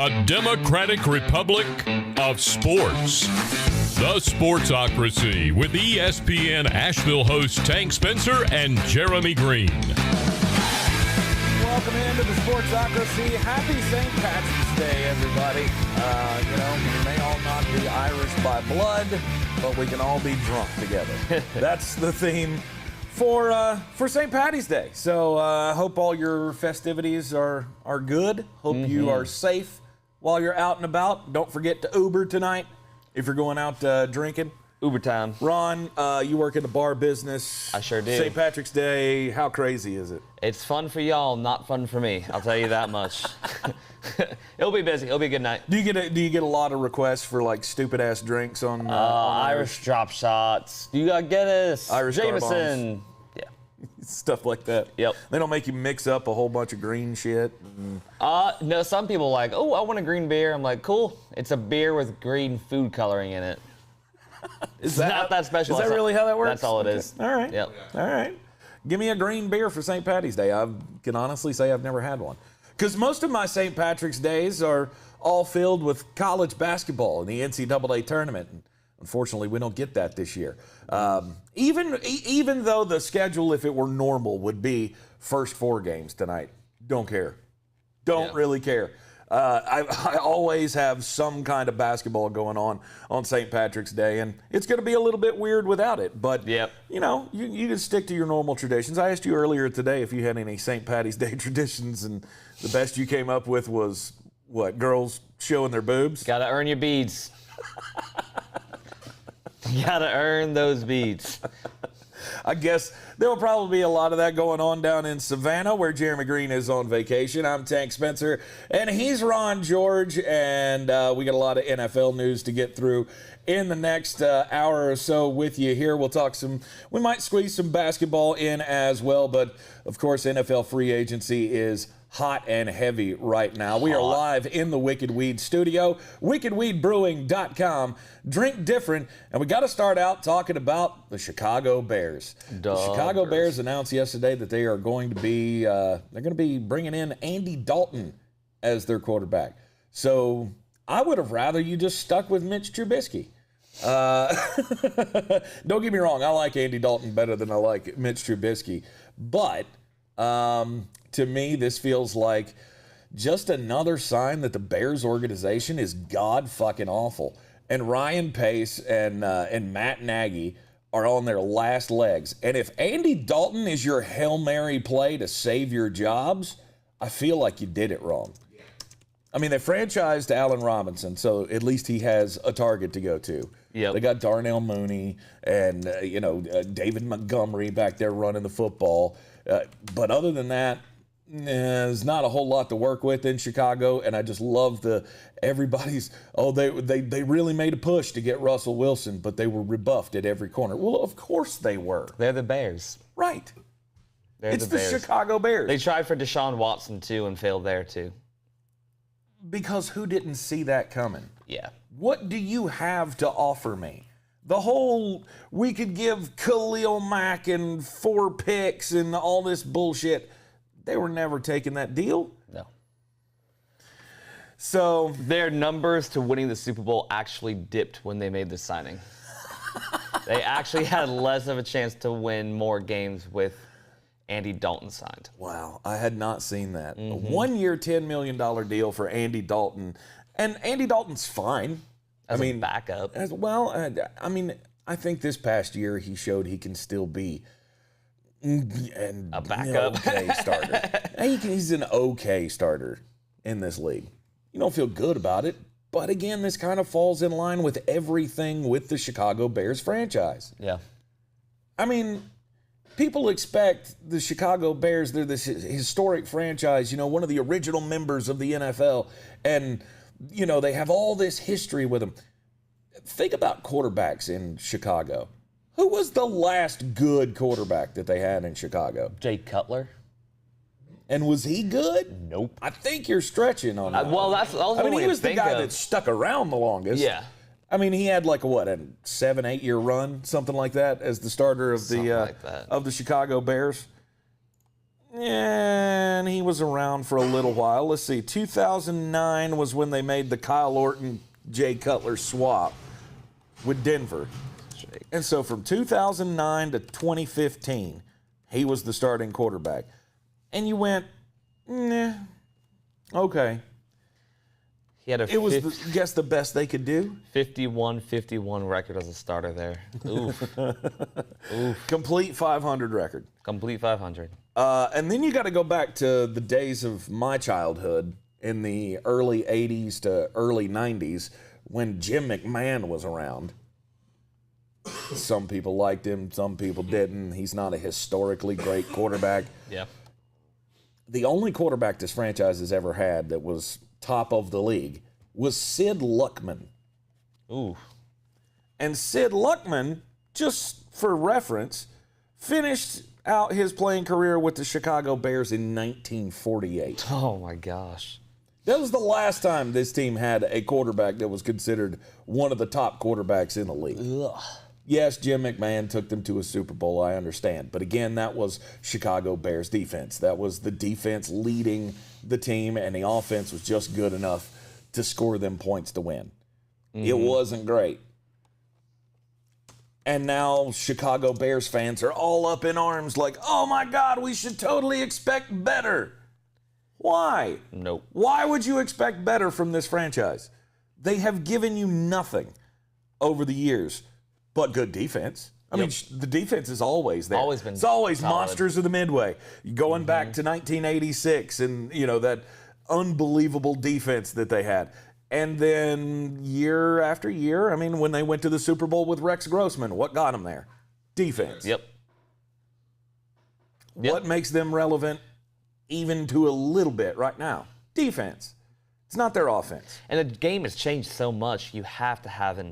a democratic republic of sports. The Sportsocracy with ESPN Asheville hosts Tank Spencer and Jeremy Greene. Welcome into the Sportsocracy. Happy St. Patrick's Day, everybody. We may all not be Irish by blood, but we can all be drunk together. That's the theme for St. Patty's Day. So I hope all your festivities are good. Hope you are safe while you're out and about. Don't forget to Uber tonight if you're going out drinking. Uber time. Ron, you work in the bar business. I sure do. St. Patrick's Day, how crazy is it? It's fun for y'all, not fun for me. I'll tell you that much. It'll be busy. It'll be a good night. Do you get a lot of requests for like stupid ass drinks on Irish drop shots? You got Guinness. Irish Jameson. Yeah. Stuff like that. Yep. They don't make you mix up a whole bunch of green shit. No, some people are like, oh, I want a green beer. I'm like, cool. It's a beer with green food coloring in it. It's not that special. Is that really how that works? That's all it is. All right. Yep. All right. Give me a green beer for St. Patty's Day. I can honestly say I've never had one. Because most of my St. Patrick's Days are all filled with college basketball in the NCAA tournament. And unfortunately, we don't get that this year. Even though the schedule, if it were normal, would be first 4 games tonight. Don't care. Don't really care. I always have some kind of basketball going on St. Patrick's Day, and it's going to be a little bit weird without it. But, you can stick to your normal traditions. I asked you earlier today if you had any St. Patty's Day traditions, and the best you came up with was, what, girls showing their boobs? Got to earn your beads. You got to earn those beads. I guess there will probably be a lot of that going on down in Savannah, where Jeremy Greene is on vacation. I'm Tank Spencer, and he's Ron George, and we got a lot of NFL news to get through in the next hour or so with you here. We might squeeze some basketball in as well, but of course NFL free agency is hot and heavy right now. We are live in the Wicked Weed studio, wickedweedbrewing.com. Drink different, and we got to start out talking about the Chicago Bears. The Chicago Bears announced yesterday that they are going to be bringing in Andy Dalton as their quarterback. So I would have rather you just stuck with Mitch Trubisky. Don't get me wrong, I like Andy Dalton better than I like Mitch Trubisky, but to me, this feels like just another sign that the Bears organization is god-fucking awful. And Ryan Pace and Matt Nagy are on their last legs. And if Andy Dalton is your Hail Mary play to save your jobs, I feel like you did it wrong. I mean, they franchised Allen Robinson, so at least he has a target to go to. Yep. They got Darnell Mooney and, David Montgomery back there running the football. But other than that, there's not a whole lot to work with in Chicago, and I just love they really made a push to get Russell Wilson, but they were rebuffed at every corner. Well, of course they were. They're the Bears. Right. It's the Bears. Chicago Bears. They tried for Deshaun Watson, too, and failed there, too. Because who didn't see that coming? Yeah. What do you have to offer me? The whole, we could give Khalil Mack and 4 picks and all this bullshit. They were never taking that deal. No. So their numbers to winning the Super Bowl actually dipped when they made the signing. They actually had less of a chance to win more games with Andy Dalton signed. Wow, I had not seen that. A 1-year, $10 million deal for Andy Dalton. And Andy Dalton's fine. As a backup. I think this past year he showed he can still be a backup. Okay starter. He's an okay starter in this league. You don't feel good about it, but again, this kind of falls in line with everything with the Chicago Bears franchise. Yeah. I mean, people expect the Chicago Bears, they're this historic franchise, one of the original members of the NFL, and, they have all this history with them. Think about quarterbacks in Chicago. Who was the last good quarterback that they had in Chicago? Jay Cutler. And was he good? Nope. I think you're stretching on that. He was the guy that stuck around the longest. Yeah. I mean, he had a 7-8 year run, something like that, as the starter of the Chicago Bears. And he was around for a little while. Let's see, 2009 was when they made the Kyle Orton, Jay Cutler swap with Denver. And so from 2009 to 2015, he was the starting quarterback. And you went, nah, okay. He had It was, guess, the best they could do. 51-51 record as a starter there. Oof. Oof. Complete 500 record. Complete 500. And then you got to go back to the days of my childhood in the early 80s to early 90s when Jim McMahon was around. Some people liked him, some people didn't. He's not a historically great quarterback. Yeah. The only quarterback this franchise has ever had that was top of the league was Sid Luckman. Ooh. And Sid Luckman, just for reference, finished out his playing career with the Chicago Bears in 1948. Oh, my gosh. That was the last time this team had a quarterback that was considered one of the top quarterbacks in the league. Ugh. Yes, Jim McMahon took them to a Super Bowl, I understand. But again, that was Chicago Bears defense. That was the defense leading the team, and the offense was just good enough to score them points to win. Mm-hmm. It wasn't great. And now Chicago Bears fans are all up in arms like, oh my God, we should totally expect better. Why? Nope. Why would you expect better from this franchise? They have given you nothing over the years but good defense. I mean, the defense is always there. Always been It's always solid. monsters of the Midway. Going back to 1986 and, you know, that unbelievable defense that they had. And then year after year, I mean, when they went to the Super Bowl with Rex Grossman, what got them there? Defense. Yep. What makes them relevant even to a little bit right now? Defense. It's not their offense. And the game has changed so much, you have to have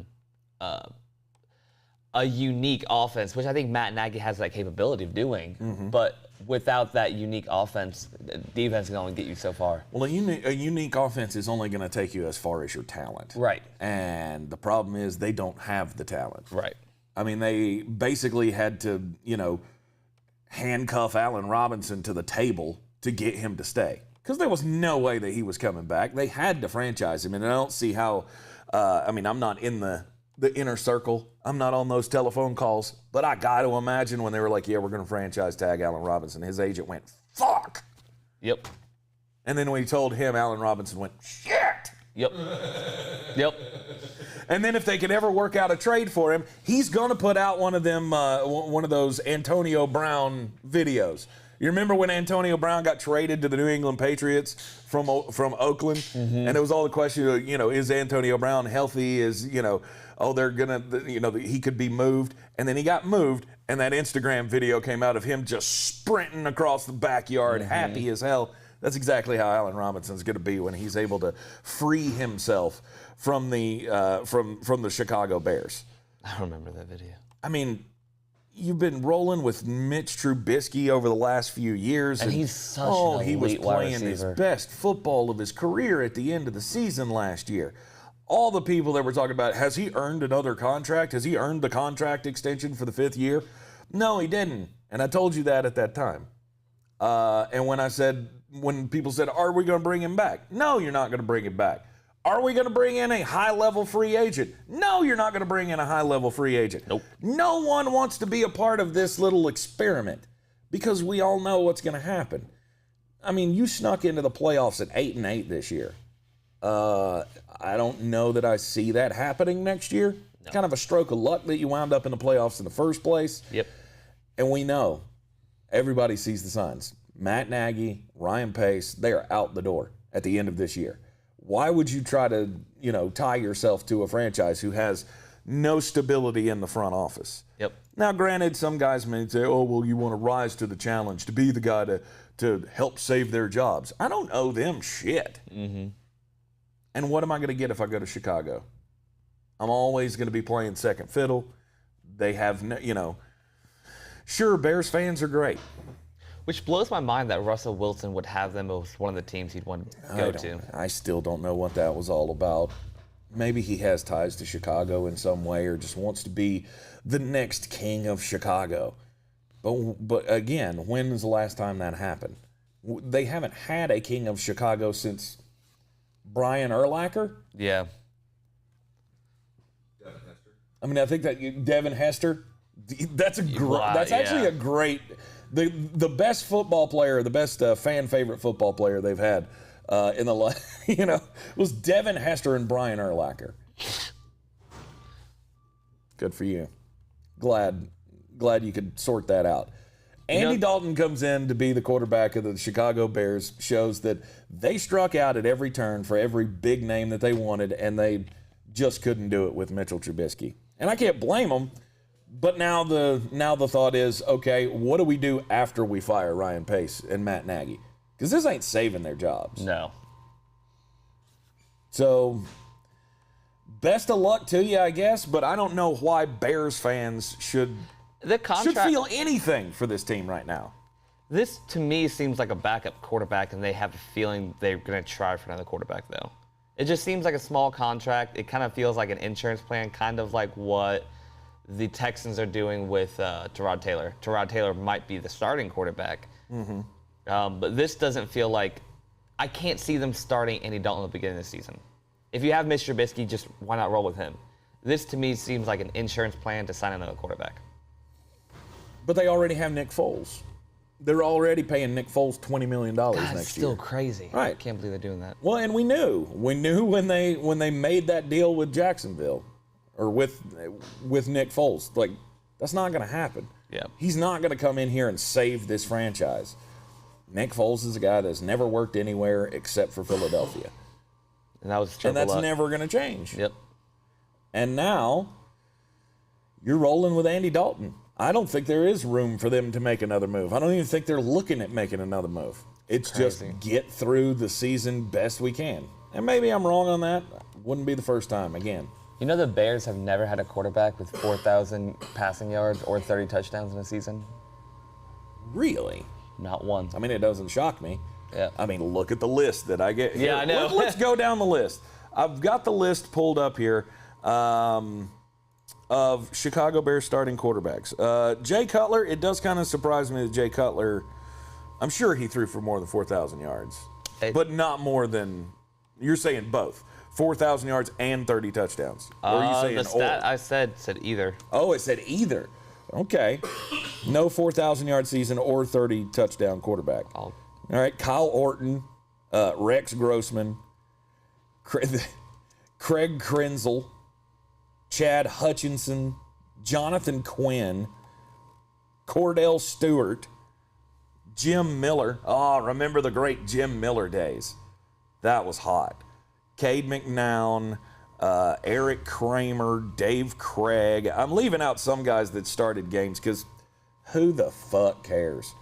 a unique offense, which I think Matt Nagy has that capability of doing. Mm-hmm. But without that unique offense, defense can only get you so far. Well, a unique offense is only going to take you as far as your talent. Right. And the problem is they don't have the talent. Right. I mean, they basically had to, you know, handcuff Allen Robinson to the table to get him to stay. Because there was no way that he was coming back. They had to franchise him, and I don't see how, I mean, I'm not in the inner circle. I'm not on those telephone calls, but I got to imagine when they were like, yeah, we're going to franchise tag Allen Robinson, his agent went, fuck. Yep. And then when he told him, Allen Robinson went, shit. Yep. Yep. And then if they could ever work out a trade for him, he's going to put out one of those Antonio Brown videos. You remember when Antonio Brown got traded to the New England Patriots from Oakland? Mm-hmm. And it was all the question of, you know, is Antonio Brown healthy? Is, you know, oh, they're going to, you know, he could be moved. And then he got moved, and that Instagram video came out of him just sprinting across the backyard, happy as hell. That's exactly how Allen Robinson's going to be when he's able to free himself from the from the Chicago Bears. I remember that video. I mean, you've been rolling with Mitch Trubisky over the last few years. And he's such an elite he was wide playing his receiver. best football of his career at the end of the season last year. All the people that were talking about, has he earned another contract? Has he earned the contract extension for the 5th year? No, he didn't. And I told you that at that time. And when people said, are we going to bring him back? No, you're not going to bring him back. Are we going to bring in a high-level free agent? No, you're not going to bring in a high-level free agent. Nope. No one wants to be a part of this little experiment because we all know what's going to happen. I mean, you snuck into the playoffs at 8-8 this year. I don't know that I see that happening next year. No. Kind of a stroke of luck that you wound up in the playoffs in the first place. Yep. And we know everybody sees the signs. Matt Nagy, Ryan Pace, they are out the door at the end of this year. Why would you try to, you know, tie yourself to a franchise who has no stability in the front office? Yep. Now, granted, some guys may say, oh, well, you want to rise to the challenge, to be the guy to help save their jobs. I don't owe them shit. Mm-hmm. And what am I going to get if I go to Chicago? I'm always going to be playing second fiddle. They have, no, you know, sure, Bears fans are great. Which blows my mind that Russell Wilson would have them as one of the teams he'd want to go to. I still don't know what that was all about. Maybe he has ties to Chicago in some way or just wants to be the next king of Chicago. But again, when was the last time that happened? They haven't had a King of Chicago since Brian Urlacher. Yeah. I mean, I think that Devin Hester. That's actually a great. The best football player, the best fan favorite football player they've had in the was Devin Hester and Brian Urlacher. Good for you. Glad you could sort that out. Andy Dalton comes in to be the quarterback of the Chicago Bears, shows that they struck out at every turn for every big name that they wanted, and they just couldn't do it with Mitchell Trubisky. And I can't blame them, but now the thought is, okay, what do we do after we fire Ryan Pace and Matt Nagy? Because this ain't saving their jobs. No. So, best of luck to you, I guess, but I don't know why Bears fans should feel anything for this team right now. This, to me, seems like a backup quarterback, and they have a feeling they're going to try for another quarterback, though. It just seems like a small contract. It kind of feels like an insurance plan, kind of like what the Texans are doing with Tyrod Taylor. Tyrod Taylor might be the starting quarterback. Mm-hmm. But this doesn't feel like – I can't see them starting Andy Dalton at the beginning of the season. If you have Mr. Trubisky, just why not roll with him? This, to me, seems like an insurance plan to sign another quarterback. But they already have Nick Foles. They're already paying Nick Foles $20 million next year. That's still crazy. Right. I can't believe they're doing that. Well, and we knew when they made that deal with Jacksonville, or with Nick Foles, like, that's not going to happen. Yeah. He's not going to come in here and save this franchise. Nick Foles is a guy that's never worked anywhere except for Philadelphia. And that was that's never going to change. Yep. And now you're rolling with Andy Dalton. I don't think there is room for them to make another move. I don't even think they're looking at making another move. It's just get through the season best we can. And maybe I'm wrong on that. Wouldn't be the first time again. You know the Bears have never had a quarterback with 4,000 passing yards or 30 touchdowns in a season? Really? Not one. I mean, it doesn't shock me. Yeah. I mean, look at the list that I get. Yeah, I know. Let's go down the list. I've got the list pulled up here. Of Chicago Bears starting quarterbacks. Jay Cutler, it does kind of surprise me that Jay Cutler, I'm sure he threw for more than 4,000 yards, but not more than, you're saying both, 4,000 yards and 30 touchdowns. Or are you saying the stat I said either. Oh, it said either. Okay. No 4,000-yard season or 30 touchdown quarterback. All right, Kyle Orton, Rex Grossman, Craig Krenzel, Chad Hutchinson, Jonathan Quinn, Cordell Stewart, Jim Miller. Oh, remember the great Jim Miller days. That was hot. Cade McNown, Eric Kramer, Dave Craig. I'm leaving out some guys that started games because who the fuck cares?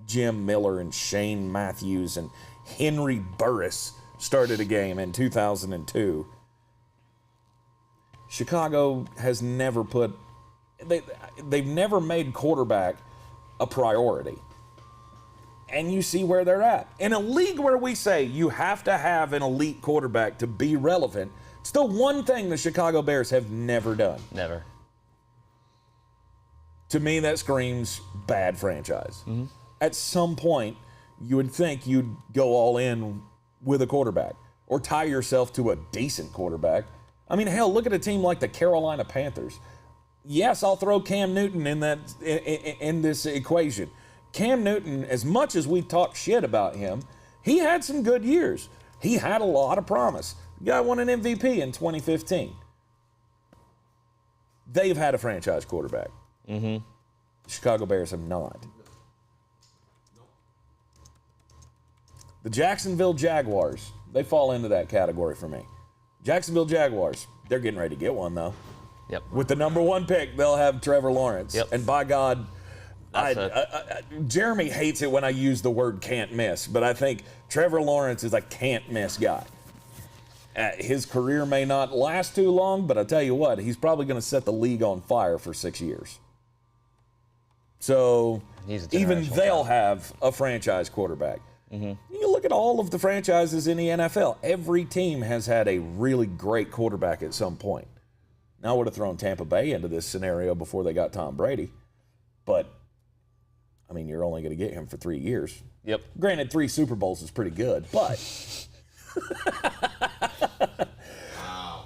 Jim Miller and Shane Matthews and Henry Burris started a game in 2002. Chicago has never they've never made quarterback a priority. And you see where they're at. In a league where we say you have to have an elite quarterback to be relevant, it's the one thing the Chicago Bears have never done. Never. To me, that screams bad franchise. Mm-hmm. At some point, you would think you'd go all in with a quarterback or tie yourself to a decent quarterback. I mean, hell, look at a team like the Carolina Panthers. Yes, I'll throw Cam Newton in this equation. Cam Newton, as much as we've talked shit about him, he had some good years. He had a lot of promise. The guy won an MVP in 2015. They've had a franchise quarterback. Mm-hmm. The Chicago Bears have not. The Jacksonville Jaguars, they fall into that category for me. Jacksonville Jaguars, they're getting ready to get one, though. Yep. With the number one pick, they'll have Trevor Lawrence. Yep. And by God, Jeremy hates it when I use the word can't miss, but I think Trevor Lawrence is a can't miss guy. His career may not last too long, but I tell you what, he's probably going to set the league on fire for 6 years. So even they'll have a franchise quarterback. Mm-hmm. You look at all of the franchises in the NFL. Every team has had a really great quarterback at some point. Now I would have thrown Tampa Bay into this scenario before they got Tom Brady. But I mean, you're only going to get him for 3 years. Yep. Granted, 3 Super Bowls is pretty good, but.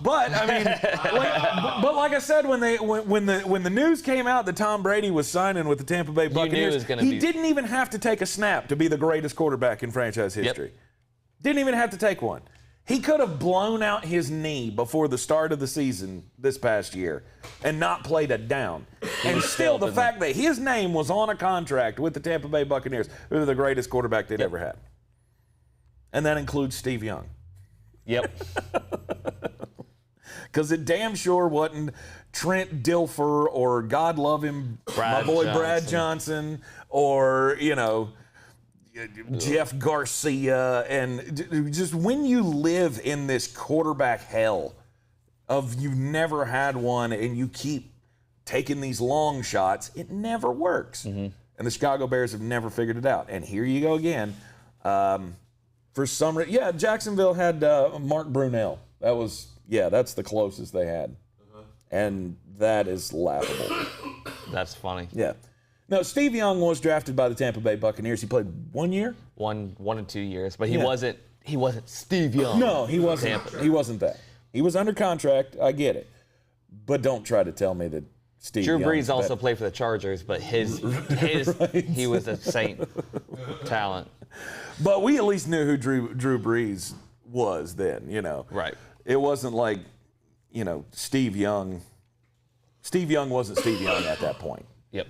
But I mean, but like I said, when the news came out that Tom Brady was signing with the Tampa Bay Buccaneers, he didn't even have to take a snap to be the greatest quarterback in franchise history. Yep. Didn't even have to take one. He could have blown out his knee before the start of the season this past year and not played a down. And still, the fact that his name was on a contract with the Tampa Bay Buccaneers, who were the greatest quarterback they'd ever had. And that includes Steve Young. Yep. Because it damn sure wasn't Trent Dilfer or, God love him, my boy Brad Johnson, or, you know, Jeff Garcia. And just when you live in this quarterback hell of you've never had one and you keep taking these long shots, it never works. And the Chicago Bears have never figured it out. And here you go again. For some reason, Jacksonville had Mark Brunell. That's the closest they had. And that is laughable. That's funny. Yeah. No, Steve Young was drafted by the Tampa Bay Buccaneers. He played 1 year? One and 2 years, but he wasn't Steve Young. No, he wasn't. Tampa. He wasn't that. He was under contract. I get it. But don't try to tell me that Steve Drew Young Brees also played for the Chargers, but his he was a Saint talent. But we at least knew who Drew Brees was then, you know. Right. It wasn't like, you know, Steve Young. Steve Young wasn't Steve Young at that point. Yep.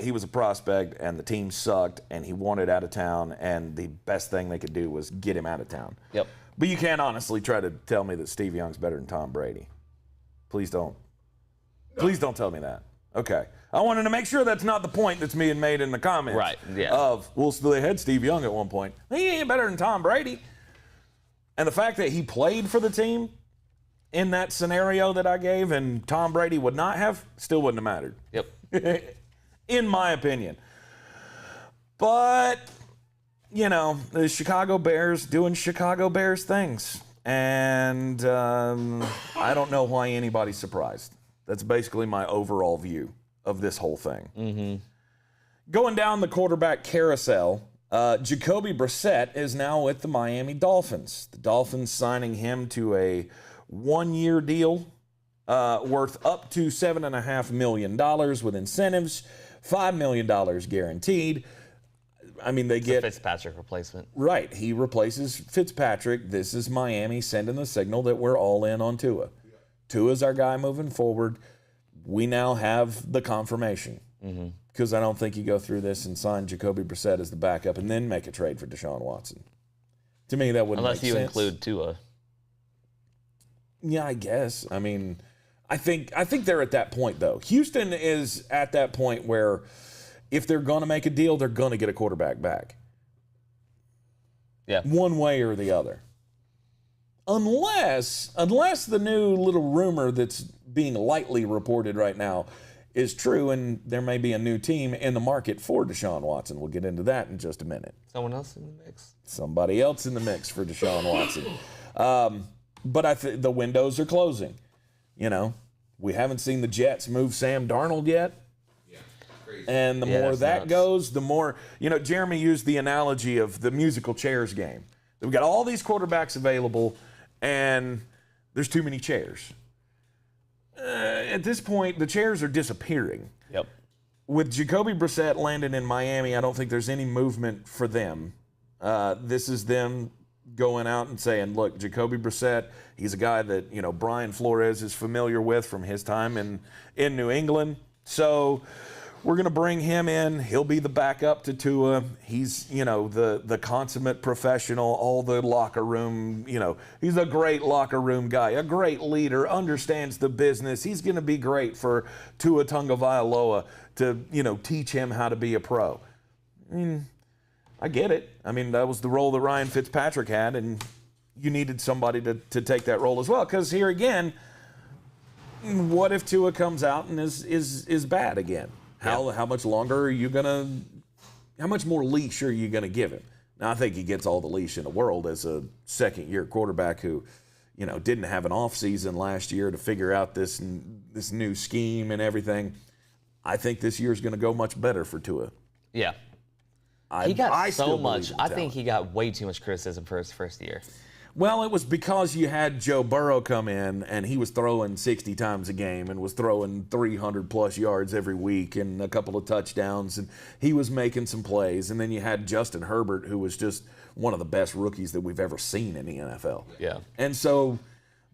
He was a prospect, and the team sucked, and he wanted out of town, and the best thing they could do was get him out of town. Yep. But you can't honestly try to tell me that Steve Young's better than Tom Brady. Please don't. Please don't tell me that. Okay. I wanted to make sure that's not the point that's being made in the comments. Right, yeah. Well, they had Steve Young at one point. He ain't better than Tom Brady. And the fact that he played for the team in that scenario that I gave and Tom Brady would not have, still wouldn't have mattered. Yep. In my opinion. But, you know, the Chicago Bears doing Chicago Bears things. And I don't know why anybody's surprised. That's basically my overall view of this whole thing. Going down the quarterback carousel, Jacoby Brissette is now with the Miami Dolphins. The Dolphins signing him to a 1-year deal worth up to $7.5 million with incentives, $5 million guaranteed. I mean, they get a Fitzpatrick replacement. Right. He replaces Fitzpatrick. This is Miami sending the signal that we're all in on Tua. Tua's our guy moving forward. We now have the confirmation. Because I don't think you go through this and sign Jacoby Brissette as the backup and then make a trade for Deshaun Watson. To me, that wouldn't make sense. Unless you include Tua. Yeah, I guess. I mean, I think they're at that point, though. Houston is at that point where if they're going to make a deal, they're going to get a quarterback back. Yeah. One way or the other. Unless the new little rumor that's being lightly reported right now is true, and there may be a new team in the market for Deshaun Watson. We'll get into that in just a minute. Someone else in the mix? Somebody else in the mix for Deshaun Watson. But the windows are closing. You know, we haven't seen the Jets move Sam Darnold yet. Yeah, crazy. And the more that goes, the more, you know, Jeremy used the analogy of the musical chairs game. We've got all these quarterbacks available, and there's too many chairs. At this point, the chairs are disappearing. Yep. With Jacoby Brissett landing in Miami, I don't think there's any movement for them. This is them going out and saying, look, Jacoby Brissett, he's a guy that, you know, Brian Flores is familiar with from his time in New England. So we're going to bring him in. He'll be the backup to Tua. He's, you know, the consummate professional, all the locker room, you know, he's a great locker room guy, a great leader, understands the business. He's going to be great for Tua Tagovailoa to, you know, teach him how to be a pro. I mean, I get it. I mean, that was the role that Ryan Fitzpatrick had, and you needed somebody to take that role as well. Because here again, what if Tua comes out and is bad again? How much longer are you gonna? How much more leash are you gonna give him? Now I think he gets all the leash in the world as a second-year quarterback who, you know, didn't have an off season last year to figure out this new scheme and everything. I think this year's going to go much better for Tua. Yeah. I so much. still I believe in think he got way too much criticism for his first year. Well, it was because you had Joe Burrow come in, and he was throwing 60 times a game and was throwing 300-plus yards every week and a couple of touchdowns, and he was making some plays. And then you had Justin Herbert, who was just one of the best rookies that we've ever seen in the NFL. Yeah. And so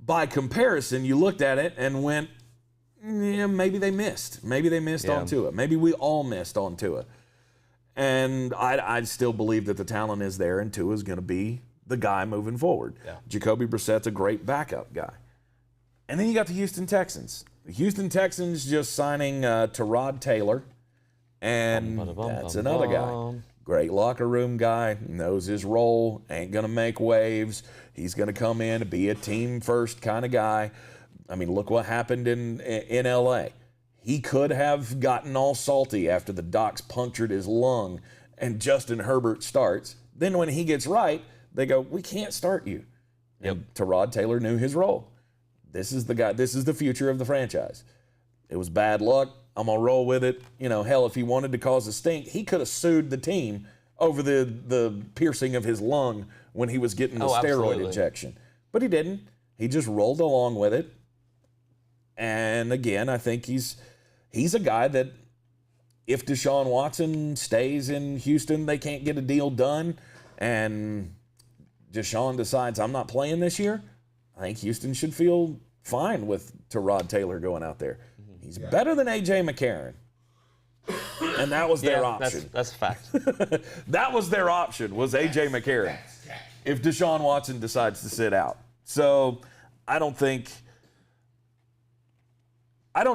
by comparison, you looked at it and went, yeah, maybe they missed. Maybe they missed on Tua. Maybe we all missed on Tua. And I still believe that the talent is there, and Tua's going to be the guy moving forward. Yeah. Jacoby Brissett's a great backup guy. And then you got the Houston Texans. The Houston Texans just signing Tyrod Taylor, and that's another guy. Great locker room guy, knows his role, ain't going to make waves. He's going to come in and be a team-first kind of guy. I mean, look what happened in L.A. He could have gotten all salty after the docs punctured his lung and Justin Herbert starts. Then when he gets right, they go, we can't start you. Yep. And Tyrod Taylor knew his role. This is the guy. This is the future of the franchise. It was bad luck. I'm going to roll with it. You know, hell, if he wanted to cause a stink, he could have sued the team over the piercing of his lung when he was getting the steroid injection. But he didn't. He just rolled along with it. And again, I think he's a guy that if Deshaun Watson stays in Houston, they can't get a deal done, and Deshaun decides I'm not playing this year, I think Houston should feel fine with Tyrod Taylor going out there. He's better than A.J. McCarron. And that was their option. That's a fact. That was their option, was A.J. McCarron, if Deshaun Watson decides to sit out. So I don't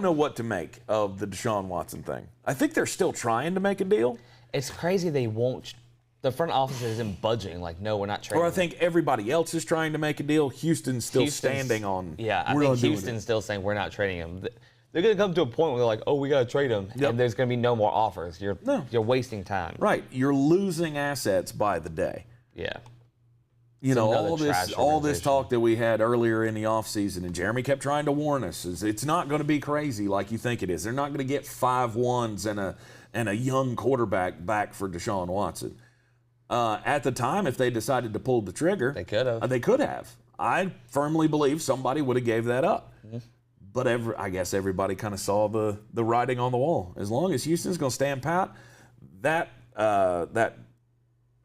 know what to make of the Deshaun Watson thing. I think they're still trying to make a deal. It's crazy they won't. The front office isn't budging. Like, no, we're not trading. Or I think everybody else is trying to make a deal. Houston's standing on. Yeah, I think Houston's still saying we're not trading him. They're going to come to a point where they're like, oh, we got to trade him, and there's going to be no more offers. You're wasting time. Right. You're losing assets by the day. Yeah. You know, all this talk that we had earlier in the offseason, and Jeremy kept trying to warn us, is it's not going to be crazy like you think it is. They're not going to get 5 ones and a young quarterback back for Deshaun Watson. At the time, if they decided to pull the trigger, they could have. They could have. I firmly believe somebody would have gave that up. Mm-hmm. But I guess everybody kind of saw the writing on the wall. As long as Houston's going to stand pat, that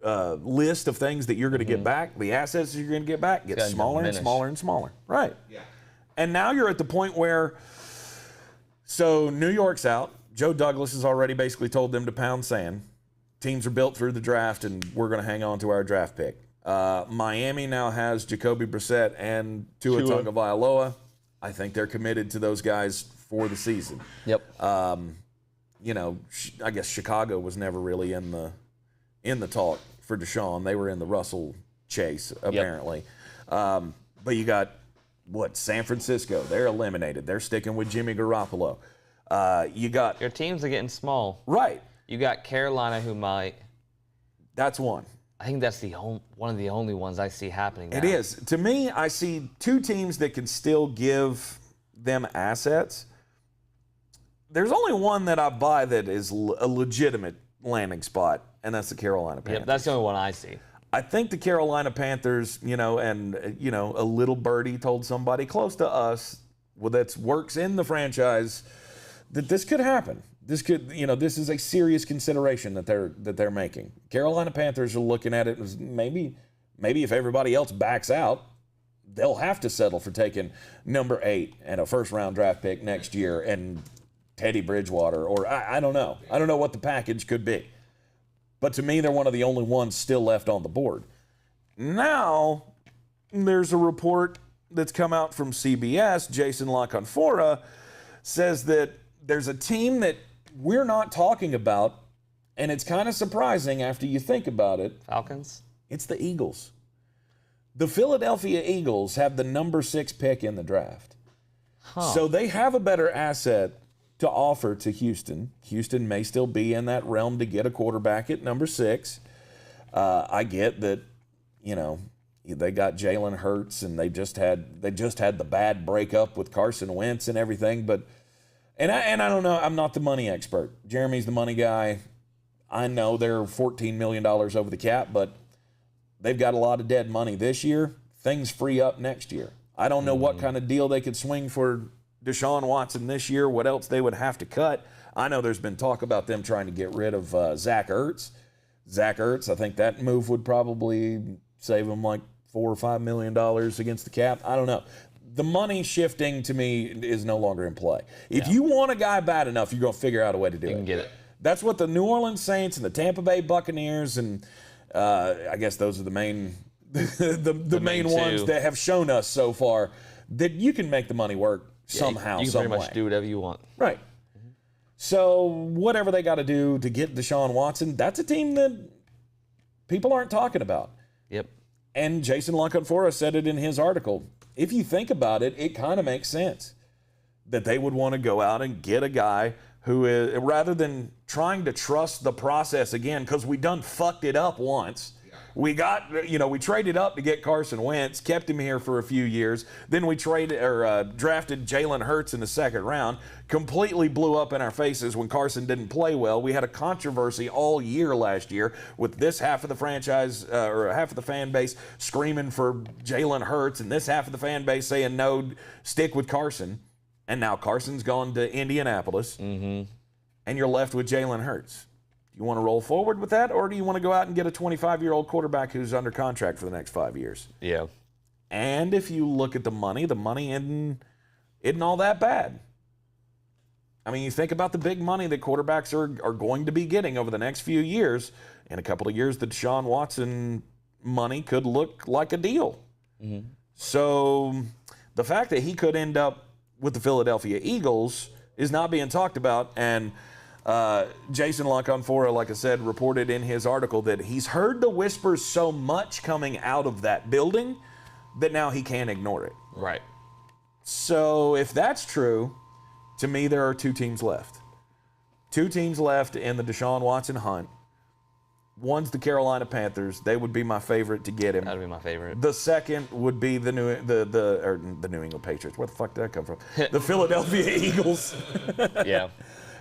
list of things that you're going to get back, the assets that you're going to get back, gets smaller and smaller and smaller. Right. Yeah. And now you're at the point where, so New York's out. Joe Douglas has already basically told them to pound sand. Teams are built through the draft, and we're going to hang on to our draft pick. Miami now has Jacoby Brissette and Tua Tagovailoa. I think they're committed to those guys for the season. Yep. You know, I guess Chicago was never really in the talk for Deshaun. They were in the Russell chase, apparently. Yep. But you got, San Francisco. They're eliminated. They're sticking with Jimmy Garoppolo. You got... Your teams are getting small. Right. You got Carolina who might... That's one. I think that's one of the only ones I see happening now. It is. To me, I see 2 teams that can still give them assets. There's only one that I buy that is a legitimate landing spot, and that's the Carolina Panthers. Yep, that's the only one I see. I think the Carolina Panthers, a little birdie told somebody close to us that works in the franchise that this could happen. This could, this is a serious consideration that they're making. Carolina Panthers are looking at it as maybe if everybody else backs out, they'll have to settle for taking number 8 and a first-round draft pick next year and Teddy Bridgewater, or I don't know. I don't know what the package could be. But to me, they're one of the only ones still left on the board. Now, there's a report that's come out from CBS. Jason La Canfora says that there's a team that we're not talking about, and it's kind of surprising after you think about it. Falcons? It's the Eagles. The Philadelphia Eagles have the number 6 pick in the draft. Huh. So they have a better asset to offer to Houston. Houston may still be in that realm to get a quarterback at number 6. I get that, they got Jalen Hurts, and they just had the bad breakup with Carson Wentz and everything, but I don't know. I'm not the money expert. Jeremy's the money guy. I know they're $14 million over the cap, but they've got a lot of dead money this year. Things free up next year. I don't know what kind of deal they could swing for Deshaun Watson this year, what else they would have to cut. I know there's been talk about them trying to get rid of Zach Ertz. Zach Ertz, I think that move would probably save them like $4 or $5 million against the cap. I don't know. The money shifting to me is no longer in play. If you want a guy bad enough, you're going to figure out a way to do it. You can get it. That's what the New Orleans Saints and the Tampa Bay Buccaneers and I guess those are the main the main ones that have shown us so far that you can make the money work somehow, you can pretty much do whatever you want. Right. So whatever they got to do to get Deshaun Watson, that's a team that people aren't talking about. Yep. And Jason LaConfora said it in his article. If you think about it, it kind of makes sense that they would want to go out and get a guy who is, rather than trying to trust the process again, because we done fucked it up once. We got, we traded up to get Carson Wentz, kept him here for a few years. Then we drafted Jalen Hurts in the second round. Completely blew up in our faces when Carson didn't play well. We had a controversy all year last year with this half of the franchise or half of the fan base screaming for Jalen Hurts and this half of the fan base saying no, stick with Carson. And now Carson's gone to Indianapolis, and you're left with Jalen Hurts. You want to roll forward with that, or do you want to go out and get a 25-year-old quarterback who's under contract for the next 5 years? Yeah. And if you look at the money isn't all that bad. I mean, you think about the big money that quarterbacks are going to be getting over the next few years. In a couple of years, the Deshaun Watson money could look like a deal. So the fact that he could end up with the Philadelphia Eagles is not being talked about, and Jason LaConfora, like I said, reported in his article that he's heard the whispers so much coming out of that building that now he can't ignore it. Right. So if that's true, to me there are two teams left. Two teams left in the Deshaun Watson hunt. One's the Carolina Panthers. They would be my favorite to get him. That would be my favorite. The second would be the New England Patriots. Where the fuck did that come from? The Philadelphia Eagles. Yeah.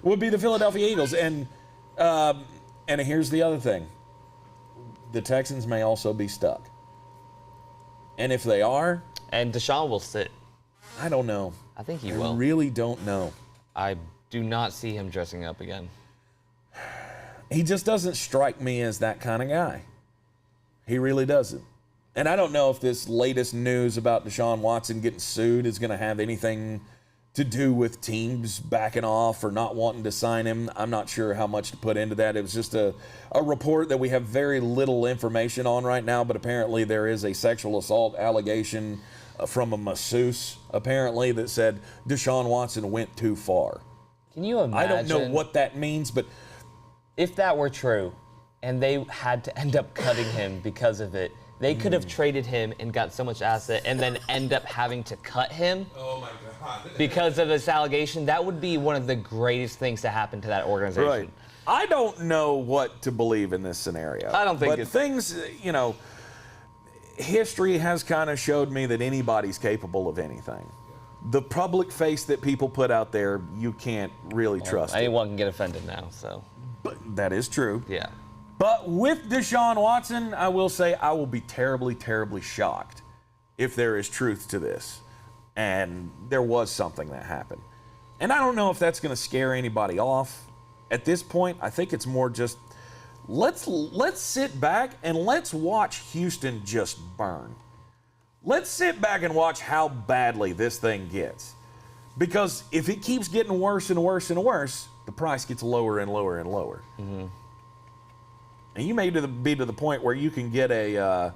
Would be the Philadelphia Eagles. And here's the other thing. The Texans may also be stuck. And if they are... And Deshaun will sit. I don't know. I think he will. I really don't know. I do not see him dressing up again. He just doesn't strike me as that kind of guy. He really doesn't. And I don't know if this latest news about Deshaun Watson getting sued is going to have anything to do with teams backing off or not wanting to sign him. I'm not sure how much to put into that. It was just a report that we have very little information on right now, but apparently there is a sexual assault allegation from a masseuse, apparently, that said Deshaun Watson went too far. Can you imagine? I don't know what that means, but... If that were true, and they had to end up cutting him because of it, they could have traded him and got so much asset and then end up having to cut him because of this allegation. That would be one of the greatest things to happen to that organization. Right. I don't know what to believe in this scenario. I don't think but things, history has kind of showed me that anybody's capable of anything. The public face that people put out there, you can't really trust. Anyone can get offended now, so. But that is true. Yeah. But with Deshaun Watson, I will say I will be terribly, terribly shocked if there is truth to this and there was something that happened. And I don't know if that's going to scare anybody off. At this point, I think it's more just let's sit back and let's watch Houston just burn. Let's sit back and watch how badly this thing gets. Because if it keeps getting worse and worse and worse, the price gets lower and lower and lower. And you may be to the point where you can get an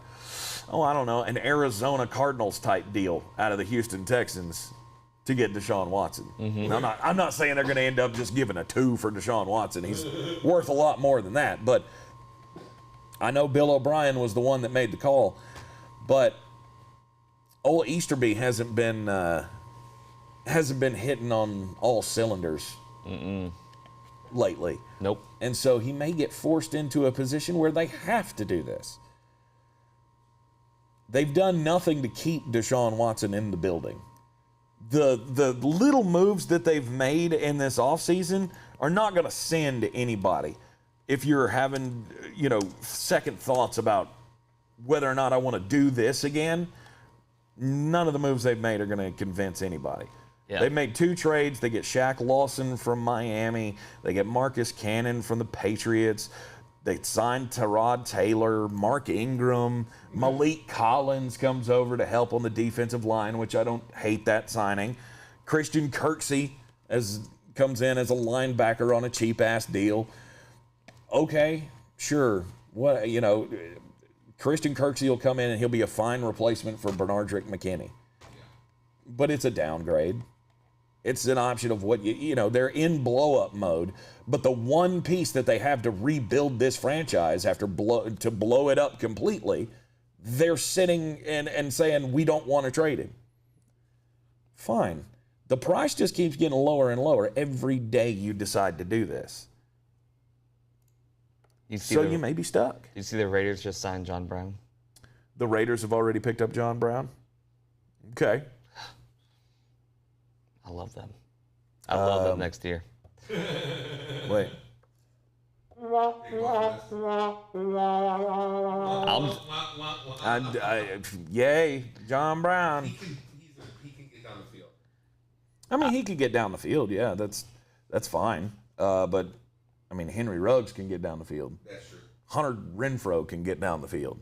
Arizona Cardinals type deal out of the Houston Texans to get Deshaun Watson. I'm not saying they're going to end up just giving a 2 for Deshaun Watson. He's worth a lot more than that. But I know Bill O'Brien was the one that made the call. But old Easterby hasn't been hitting on all cylinders lately. Nope. And so he may get forced into a position where they have to do this. They've done nothing to keep Deshaun Watson in the building. The little moves that they've made in this offseason are not going to send anybody. if you're having, second thoughts about whether or not I want to do this again, none of the moves they've made are going to convince anybody. Yeah. They made 2 trades. They get Shaq Lawson from Miami. They get Marcus Cannon from the Patriots. They signed Tyrod Taylor, Mark Ingram. Malik Collins comes over to help on the defensive line, which I don't hate that signing. Christian Kirksey comes in as a linebacker on a cheap-ass deal. Okay, sure. Christian Kirksey will come in and he'll be a fine replacement for Bernardrick McKinney. But it's a downgrade. It's an option of what, they're in blow-up mode. But the one piece that they have to rebuild this franchise to blow it up completely, they're sitting and saying, we don't want to trade him. Fine. The price just keeps getting lower and lower every day you decide to do this. You may be stuck. You see the Raiders just signed John Brown? The Raiders have already picked up John Brown? Okay. I love them. I love them next year. Wait. Yay, John Brown. He can get down the field. I mean, he could get down the field. Yeah, that's fine. But I mean, Henry Ruggs can get down the field. That's true. Hunter Renfrow can get down the field.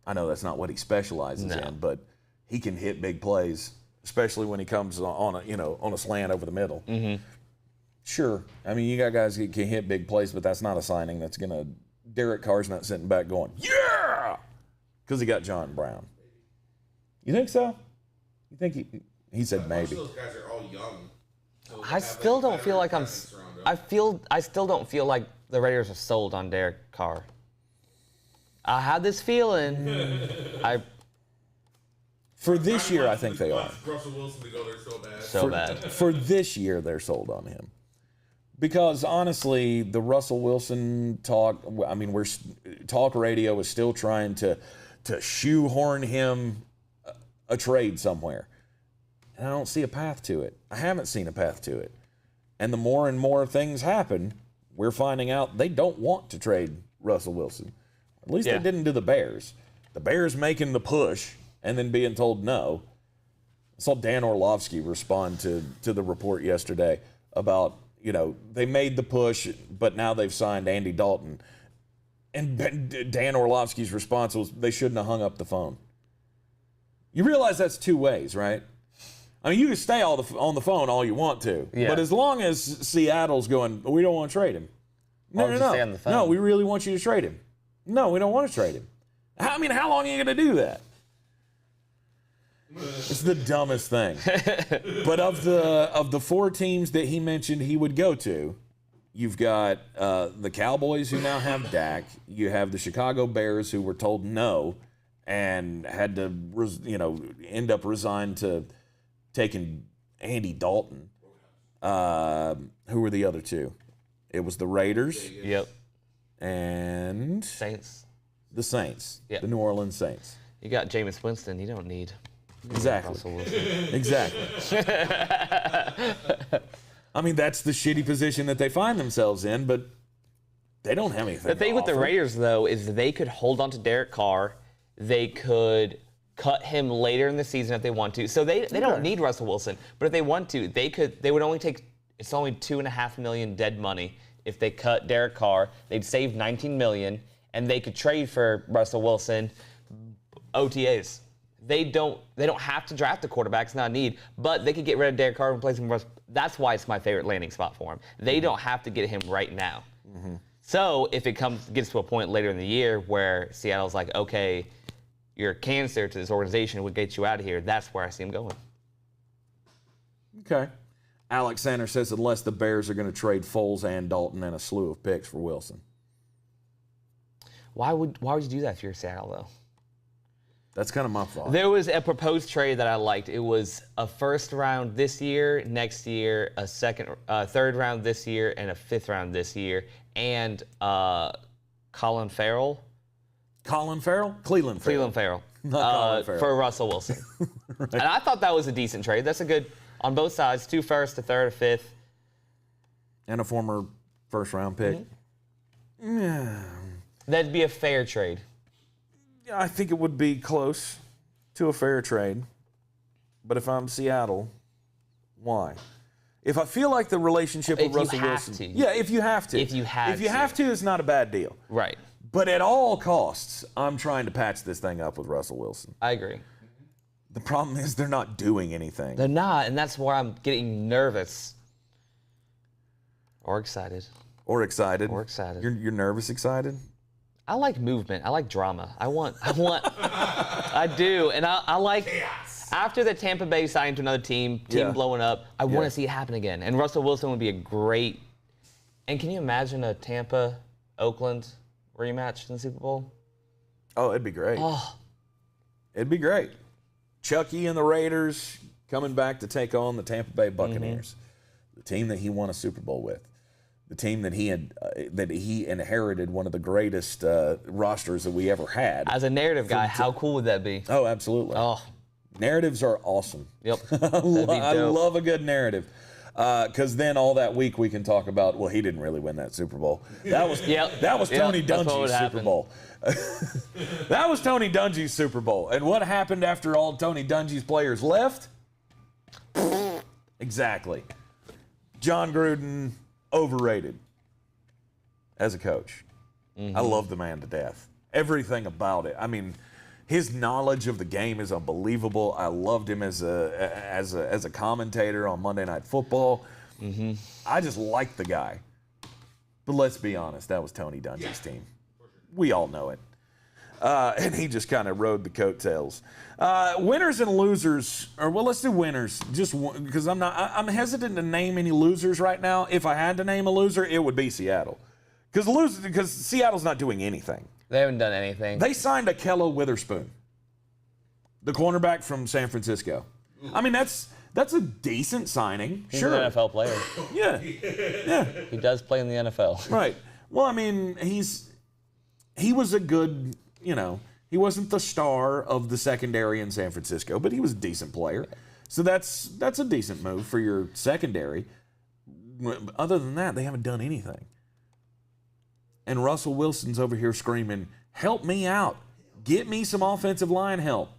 I know that's not what he specializes in, but he can hit big plays, especially when he comes on a slant over the middle. Mm-hmm. Sure. I mean, you got guys that can hit big plays, but that's not a signing that's going to – Derek Carr's not sitting back going, yeah! Because he got John Brown. You think so? You think he said maybe. Most of those guys are all young. So I still don't feel like I still don't feel like the Raiders are sold on Derek Carr. I had this feeling. For this year, I think they are. Russell Wilson to go there so bad. So bad. For this year, they're sold on him. Because honestly, the Russell Wilson talk, talk radio is still trying to shoehorn him a trade somewhere. And I don't see a path to it. I haven't seen a path to it. And the more and more things happen, we're finding out they don't want to trade Russell Wilson. At least they didn't to the Bears. The Bears making the push and then being told no. I saw Dan Orlovsky respond to the report yesterday about, they made the push, but now they've signed Andy Dalton. And Dan Orlovsky's response was, they shouldn't have hung up the phone. You realize that's 2 ways, right? I mean, you can stay on the phone all you want to, but as long as Seattle's going, we don't want to trade him. No, we really want you to trade him. No, we don't want to trade him. I mean, how long are you going to do that? It's the dumbest thing. But of the 4 teams that he mentioned he would go to, you've got the Cowboys who now have Dak. You have the Chicago Bears who were told no and had to end up resigned to taking Andy Dalton. Who were the other 2? It was the Raiders. Yep. And Saints. The Saints. Yep. The New Orleans Saints. You got Jameis Winston. You don't need exactly. Russell Wilson. Exactly. I mean, that's the shitty position that they find themselves in, but they don't have anything. The thing with the Raiders, though, is they could hold on to Derek Carr. They could cut him later in the season if they want to. So they don't need Russell Wilson, but if they want to, they would only take. It's only $2.5 million dead money. If they cut Derek Carr, they'd save $19 million, and they could trade for Russell Wilson. OTAs. They don't have to draft a quarterback. It's not a need, but they could get rid of Derek Carr and replace him with Russell. That's why it's my favorite landing spot for him. They don't have to get him right now. Mm-hmm. So if it gets to a point later in the year where Seattle's like, okay, you're a cancer to this organization, we'll get you out of here, that's where I see him going. Okay. Alex Sanders says unless the Bears are going to trade Foles and Dalton and a slew of picks for Wilson. Why would you do that if you're Seattle, though? That's kind of my thought. There was a proposed trade that I liked. It was a first round this year, next year, a third round this year, and a 5th round this year, and Cleveland Farrell. Cleveland Farrell. For Russell Wilson. Right. And I thought that was a decent trade. That's a good, on both sides, 2 firsts, a third, a 5th. And a former first-round pick. That'd be a fair trade. Yeah, I think it would be close to a fair trade. But if I'm Seattle, why? If I feel like the relationship with Russell Wilson. Yeah, if you have to. If you have to, it's not a bad deal. Right. But at all costs, I'm trying to patch this thing up with Russell Wilson. I agree. The problem is they're not doing anything. They're not, and that's where I'm getting nervous. Or excited. Or excited. You're nervous excited? I like movement. I like drama. I do. And I like, chaos. After the Tampa Bay signed to another team blowing up, I want to see it happen again. And Russell Wilson would be a great, and can you imagine a Tampa-Oakland rematch in the Super Bowl? Oh, it'd be great. Oh. It'd be great. Chucky and the Raiders coming back to take on the Tampa Bay Buccaneers, the team that he won a Super Bowl with. The team that he inherited one of the greatest rosters that we ever had. As a narrative guy, how cool would that be? Oh, absolutely. Oh, narratives are awesome. Yep. I love a good narrative. Because then all that week we can talk about, well, he didn't really win that Super Bowl. That was Tony Dungy's Super Bowl. That was Tony Dungy's Super Bowl. And what happened after all Tony Dungy's players left? Exactly. John Gruden, overrated as a coach. I love the man to death. Everything about it. I mean, his knowledge of the game is unbelievable. I loved him as a commentator on Monday Night Football. I just liked the guy. But let's be honest, that was Tony Dungy's team. We all know it. And he just kind of rode the coattails. Winners and losers, or well, let's do winners. Just because I'm hesitant to name any losers right now. If I had to name a loser, it would be Seattle. Because Seattle's not doing anything. They haven't done anything. They signed Akello Witherspoon, the cornerback from San Francisco. I mean, that's a decent signing. He's sure. an NFL player. Yeah. He does play in the NFL. Right. Well, I mean, he was a good, he wasn't the star of the secondary in San Francisco, but he was a decent player. So that's a decent move for your secondary. Other than that, they haven't done anything. And Russell Wilson's over here screaming, help me out. Get me some offensive line help.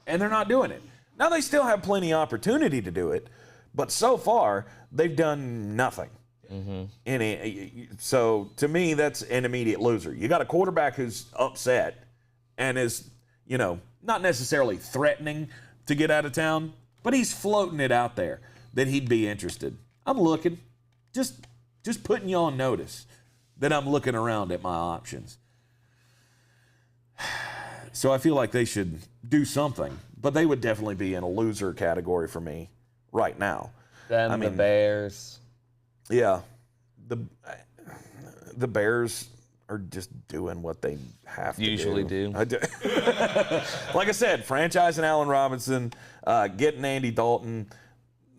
And they're not doing it. Now, they still have plenty of opportunity to do it, but so far, they've done nothing. So, to me, that's an immediate loser. You got a quarterback who's upset and is, not necessarily threatening to get out of town, but he's floating it out there that he'd be interested. I'm looking, just putting you on notice that I'm looking around at my options. So I feel like they should do something, but they would definitely be in a loser category for me right now. Then the Bears. Yeah. The Bears are just doing what they have to usually do. Like I said, franchising Allen Robinson, getting Andy Dalton.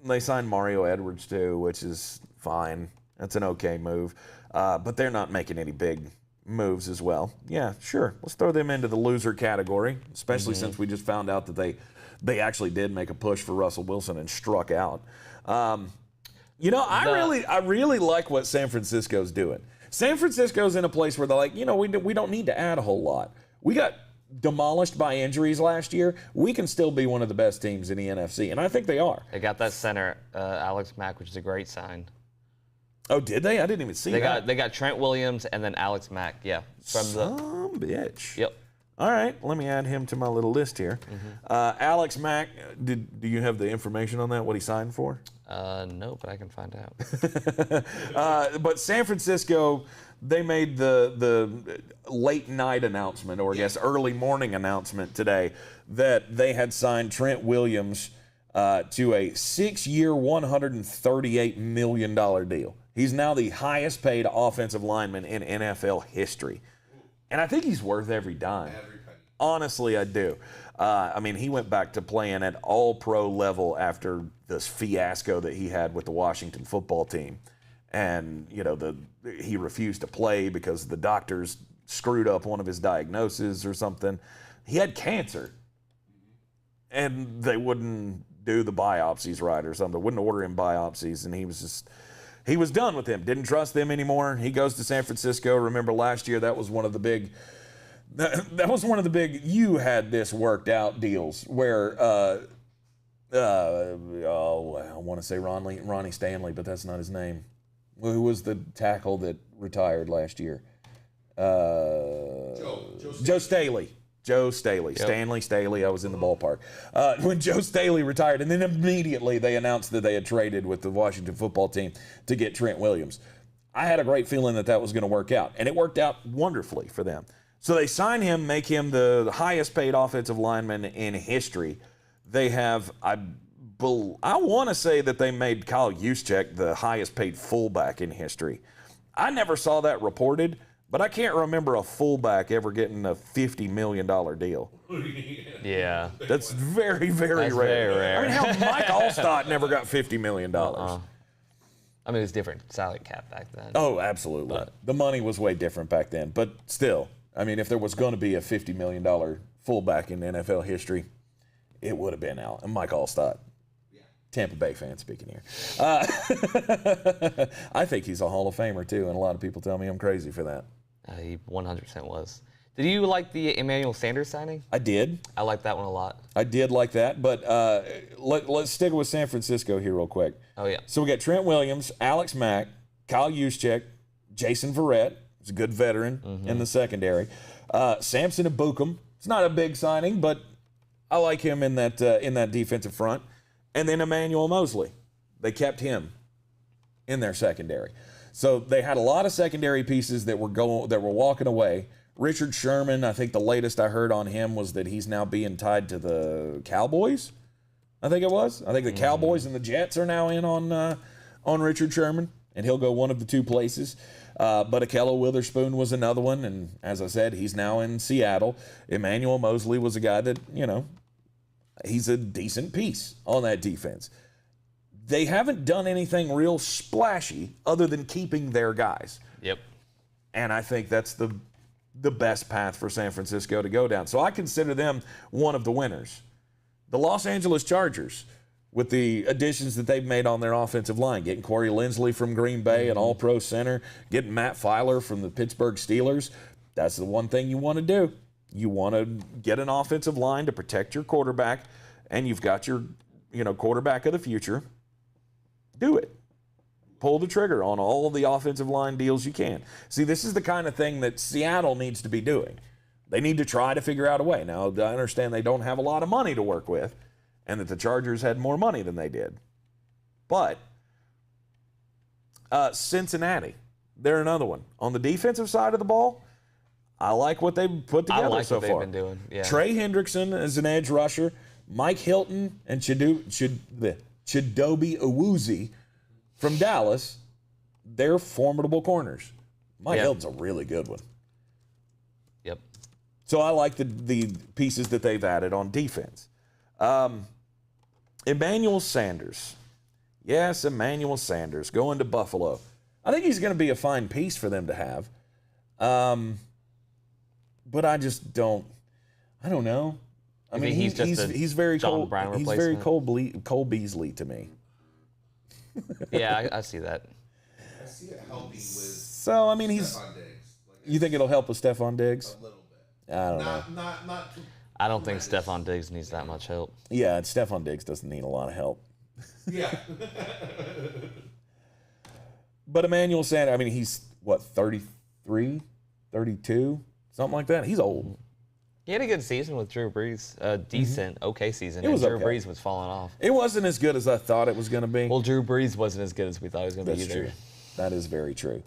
They signed Mario Edwards too, which is fine. That's an okay move. But they're not making any big moves as well. Yeah, sure. Let's throw them into the loser category, especially since we just found out that they actually did make a push for Russell Wilson and struck out. I really like what San Francisco's doing. San Francisco's in a place where they're like, we don't need to add a whole lot. We got demolished by injuries last year. We can still be one of the best teams in the NFC, and I think they are. They got that center, Alex Mack, which is a great sign. Oh, did they? I didn't even see that. They got Trent Williams and then Alex Mack. Yeah, bitch. Yep. All right, let me add him to my little list here. Alex Mack, do you have the information on that? What he signed for? No, but I can find out. But San Francisco, they made the late night announcement, or I guess early morning announcement today, that they had signed Trent Williams to a 6-year, $138 million deal. He's now the highest paid offensive lineman in NFL history. And I think he's worth every dime. Honestly, I do. He went back to playing at all-pro level after this fiasco that he had with the Washington football team. And, he refused to play because the doctors screwed up one of his diagnoses or something. He had cancer. And they wouldn't do the biopsies right or something. They wouldn't order him biopsies. And he was just he was done with them, didn't trust them anymore. He goes to San Francisco. Remember last year, that was one of the big you had this worked out deals where I want to say Ronnie Stanley, but that's not his name. Who was the tackle that retired last year? Joe Staley. Joe Staley. Yep. Staley, I was in the ballpark. When Joe Staley retired, and then immediately they announced that they had traded with the Washington football team to get Trent Williams. I had a great feeling that was going to work out, and it worked out wonderfully for them. So they sign him, make him the highest paid offensive lineman in history. They have, I want to say that they made Kyle Juszczyk the highest paid fullback in history. I never saw that reported, but I can't remember a fullback ever getting a $50 million deal. Yeah. That's very, very rare. Very rare. I mean, hell, Mike Allstott never got $50 million. I mean, it was different salary cap back then. Oh, absolutely. The money was way different back then. But still, I mean, if there was going to be a $50 million fullback in NFL history, it would have been Mike Allstott. Tampa Bay fan speaking here. I think he's a Hall of Famer, too, and a lot of people tell me I'm crazy for that. He 100% was. Did you like the Emmanuel Sanders signing? I did. I like that one a lot. I did like that, but let's stick with San Francisco here real quick. Oh, yeah. So we got Trent Williams, Alex Mack, Kyle Juszczyk, Jason Verrett, who's a good veteran in the secondary. Samson Ebukam. It's not a big signing, but I like him in that defensive front. And then Emmanuel Mosley. They kept him in their secondary. So they had a lot of secondary pieces that were walking away. Richard Sherman, I think the latest I heard on him was that he's now being tied to the Cowboys. I think it was. I think the Cowboys and the Jets are now in on Richard Sherman, and he'll go one of the two places. But Akello Witherspoon was another one, and as I said, he's now in Seattle. Emmanuel Mosley was a guy that, he's a decent piece on that defense. They haven't done anything real splashy other than keeping their guys. Yep. And I think that's the best path for San Francisco to go down. So I consider them one of the winners. The Los Angeles Chargers, with the additions that they've made on their offensive line, getting Corey Linsley from Green Bay, an all-pro center, getting Matt Filer from the Pittsburgh Steelers, that's the one thing you want to do. You want to get an offensive line to protect your quarterback, and you've got your, quarterback of the future. Do it. Pull the trigger on all of the offensive line deals you can. See, this is the kind of thing that Seattle needs to be doing. They need to try to figure out a way. Now, I understand they don't have a lot of money to work with, and that the Chargers had more money than they did. But Cincinnati, they're another one. On the defensive side of the ball, I like what they've put together so far. I like what they've been doing. Yeah. Trey Hendrickson as an edge rusher, Mike Hilton and Chidobe Awuzie from Dallas, they're formidable corners. Mike Hilton's a really good one. Yep. So I like the pieces that they've added on defense. Emmanuel Sanders. Yes, Emmanuel Sanders going to Buffalo. I think he's going to be a fine piece for them to have. But I just don't. I don't know. I mean, he's very Cole. He's very Cole Beasley to me. Yeah, I see that. I see it helping with. So I mean, Stephon Diggs. You think it'll help with Stephon Diggs? A little bit. I don't know. Not too. I don't think Stephon Diggs needs that much help. Yeah, and Stephon Diggs doesn't need a lot of help. Yeah. But Emmanuel Sanders, I mean, he's, 33, 32, something like that. He's old. He had a good season with Drew Brees. A decent, okay season. It was Drew okay. Brees was falling off. It wasn't as good as I thought it was going to be. Well, Drew Brees wasn't as good as we thought he was going to be either. True. That is very true.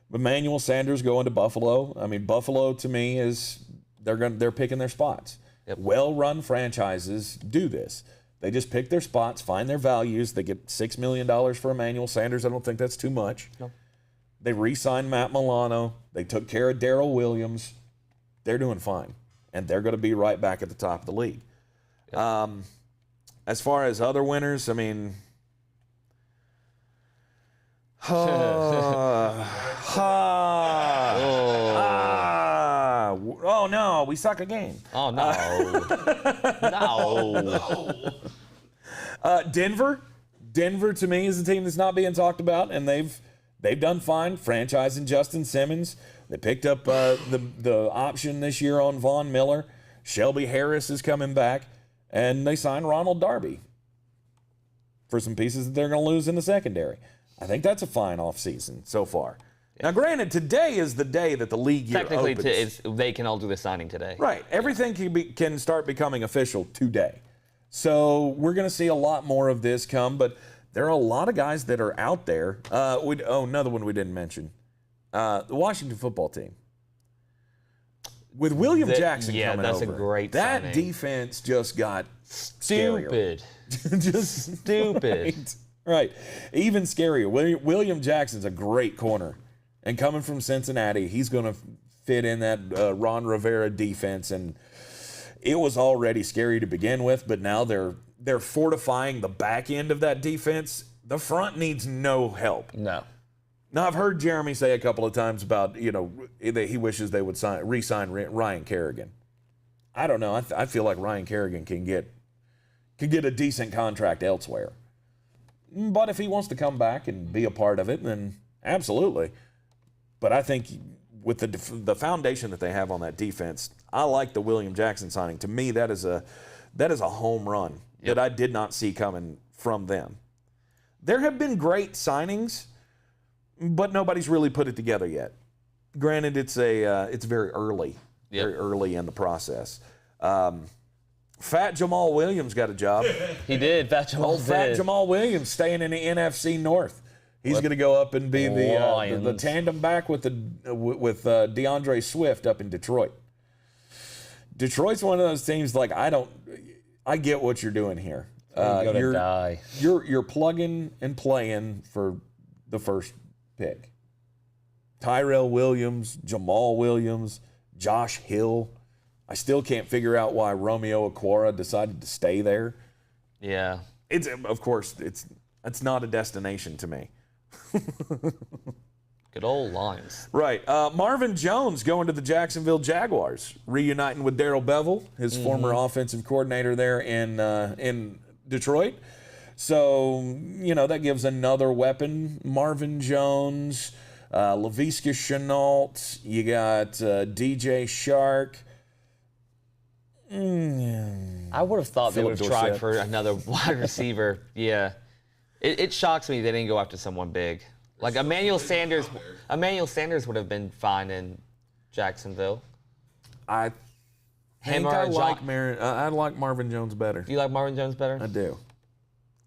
But Emmanuel Sanders going to Buffalo. I mean, Buffalo to me is they're picking their spots. Yep. Well-run franchises do this. They just pick their spots, find their values. They get $6 million for Emmanuel Sanders. I don't think that's too much. No. They re-signed Matt Milano. They took care of Darrell Williams. They're doing fine. And they're going to be right back at the top of the league. Yep. As far as other winners, I mean... Oh, no, we suck again. Oh, no. No. Denver to me is a team that's not being talked about, and they've they've done fine franchising Justin Simmons. They picked up the option this year on Von Miller. Shelby Harris is coming back, and they signed Ronald Darby for some pieces that they're going to lose in the secondary. I think that's a fine offseason so far. Now, granted, today is the day that the league year Technically, opens. they can all do the signing today. Right. Everything can start becoming official today. So we're going to see a lot more of this come, but there are a lot of guys that are out there. Another one we didn't mention. The Washington football team. With William Jackson coming over. Yeah, that's a great That signing. Defense just got scarier. Just stupid. Right. Even scarier. William Jackson's a great corner. And coming from Cincinnati, he's going to fit in that Ron Rivera defense. And it was already scary to begin with, but now they're fortifying the back end of that defense. The front needs no help. No. Now, I've heard Jeremy say a couple of times about, that he wishes they would re-sign Ryan Kerrigan. I don't know. I feel like Ryan Kerrigan can get a decent contract elsewhere. But if he wants to come back and be a part of it, then absolutely. But I think with the foundation that they have on that defense, I like the William Jackson signing. To me, that is a home run that I did not see coming from them. There have been great signings, but nobody's really put it together yet. Granted, it's very early, very early in the process. Fat Jamal Williams got a job. He did. Fat Jamal Williams staying in the NFC North. He's going to go up and be the tandem back with DeAndre Swift up in Detroit. Detroit's one of those teams I get what you're doing here. You're plugging and playing for the first pick. Tyrell Williams, Jamal Williams, Josh Hill. I still can't figure out why Romeo Okwara decided to stay there. Yeah. It's not a destination to me. Good old Lions. Right. Marvin Jones going to the Jacksonville Jaguars, reuniting with Darrell Bevell, his former offensive coordinator there in Detroit. So, that gives another weapon. Marvin Jones, Laviska Shenault, you got DJ Shark. I would have thought they would have tried for another wide receiver. Yeah. It shocks me they didn't go after someone big. Like Emmanuel Sanders would have been fine in Jacksonville. I like Marvin Jones better. Do you like Marvin Jones better? I do.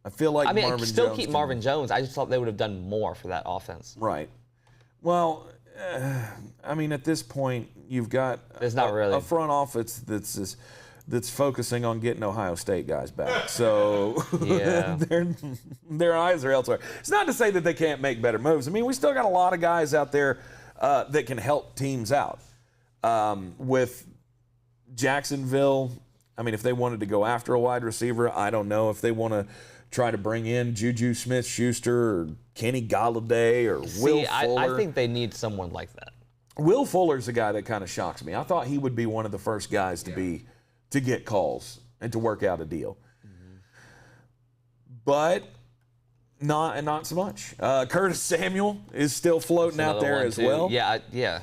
I feel like Marvin Jones. Still keep Marvin Jones. I just thought they would have done more for that offense. Right. Well, at this point, you've got a front office that's focusing on getting Ohio State guys back. So yeah. their eyes are elsewhere. It's not to say that they can't make better moves. We still got a lot of guys out there that can help teams out. With Jacksonville, if they wanted to go after a wide receiver, I don't know if they want to try to bring in Juju Smith-Schuster or Kenny Golladay or Will Fuller. I think they need someone like that. Will Fuller's a guy that kind of shocks me. I thought he would be one of the first guys to get calls and to work out a deal. But not so much. Curtis Samuel is still floating out there as well. Yeah.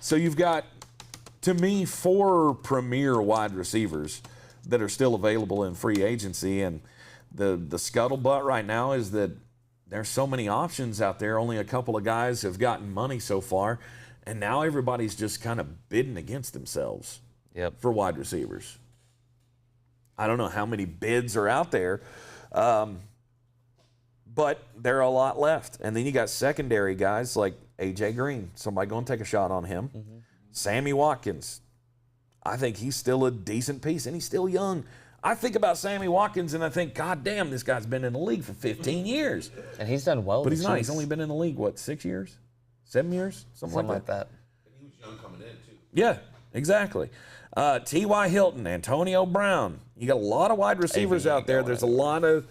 So you've got, to me, 4 premier wide receivers that are still available in free agency, and the scuttlebutt right now is that there's so many options out there. Only a couple of guys have gotten money so far, and now everybody's just kind of bidding against themselves for wide receivers. I don't know how many bids are out there, but there are a lot left. And then you got secondary guys like A.J. Greene. Somebody going to take a shot on him. Mm-hmm. Sammy Watkins. I think he's still a decent piece, and he's still young. I think about Sammy Watkins, and I think, God damn, this guy's been in the league for 15 years. And he's done well. But he's not. He's only been in the league, 6 years? 7 years? Something like that. And he was young coming in, too. Yeah, exactly. T.Y. Hilton, Antonio Brown. You got a lot of wide receivers out there. There's a lot of,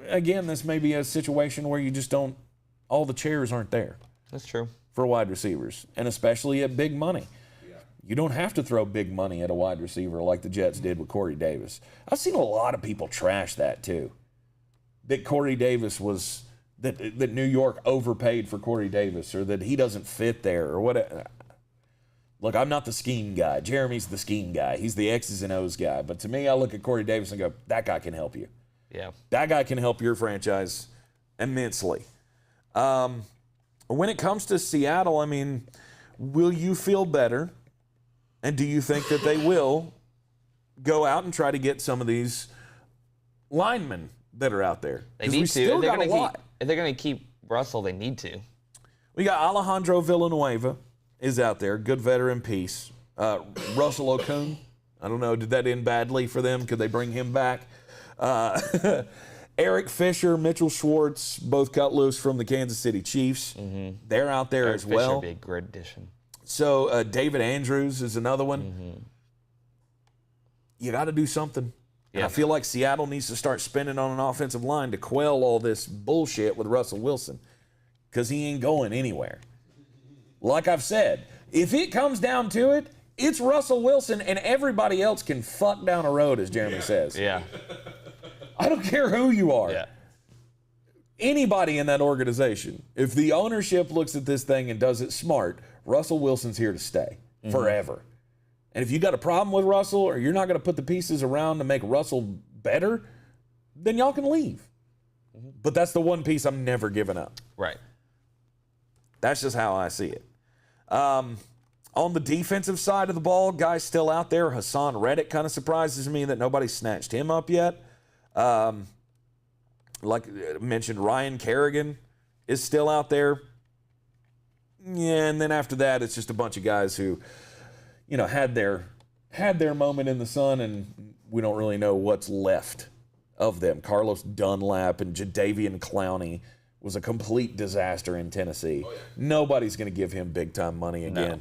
again, this may be a situation where you just don't, all the chairs aren't there. That's true. For wide receivers, and especially at big money. You don't have to throw big money at a wide receiver like the Jets did with Corey Davis. I've seen a lot of people trash that too. That Corey Davis was that New York overpaid for Corey Davis or that he doesn't fit there or what. Look, I'm not the scheme guy. Jeremy's the scheme guy. He's the X's and O's guy. But to me, I look at Corey Davis and go, that guy can help you. Yeah. That guy can help your franchise immensely. When it comes to Seattle, I mean, will you feel better? And do you think that they will go out and try to get some of these linemen that are out there? They need to. If they're going to keep Russell, they need to. We got Alejandro Villanueva is out there, good veteran piece. Russell Okung, I don't know, did that end badly for them? Could they bring him back? Eric Fisher, Mitchell Schwartz, both cut loose from the Kansas City Chiefs. Mm-hmm. They're out there as well. Fisher would be a great addition. So David Andrews is another one. Mm-hmm. You got to do something. Yeah. And I feel like Seattle needs to start spending on an offensive line to quell all this bullshit with Russell Wilson because he ain't going anywhere. Like I've said, if it comes down to it, it's Russell Wilson and everybody else can fuck down a road, as Jeremy says. Yeah. I don't care who you are. Yeah. Anybody in that organization, if the ownership looks at this thing and does it smart, Russell Wilson's here to stay forever. And if you got a problem with Russell or you're not going to put the pieces around to make Russell better, then y'all can leave. But that's the one piece I'm never giving up. Right. That's just how I see it. On the defensive side of the ball, guys still out there. Hassan Reddick kind of surprises me that nobody snatched him up yet. Like I mentioned, Ryan Kerrigan is still out there. Yeah, and then after that, it's just a bunch of guys who, you know, had their moment in the sun, and we don't really know what's left of them. Carlos Dunlap and Jadeveon Clowney was a complete disaster in Tennessee. Oh, yeah. Nobody's going to give him big-time money again. No.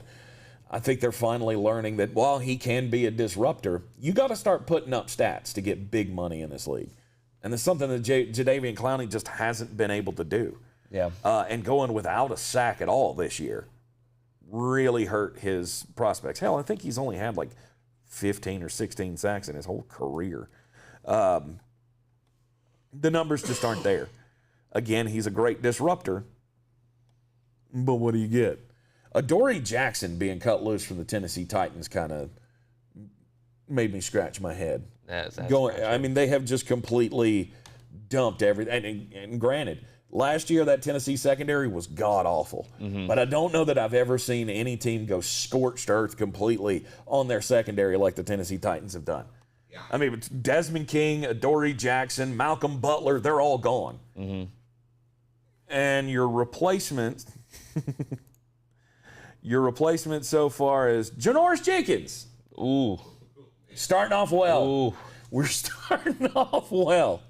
I think they're finally learning that while he can be a disruptor, you got to start putting up stats to get big money in this league. And it's something that Jadeveon Clowney just hasn't been able to do. Yeah. And going without a sack at all this year really hurt his prospects. Hell, I think he's only had like 15 or 16 sacks in his whole career. The numbers just aren't there. Again, he's a great disruptor, but what do you get? Adoree Jackson being cut loose from the Tennessee Titans kind of made me scratch my head. I mean, they have just completely dumped everything. And granted, last year that Tennessee secondary was god-awful. Mm-hmm. But I don't know that I've ever seen any team go scorched earth completely on their secondary like the Tennessee Titans have done. Yeah. I mean, it's Desmond King, Adoree Jackson, Malcolm Butler, they're all gone. Mm-hmm. And your replacement so far is Janoris Jenkins. Ooh. Starting off well. Ooh. We're starting off well.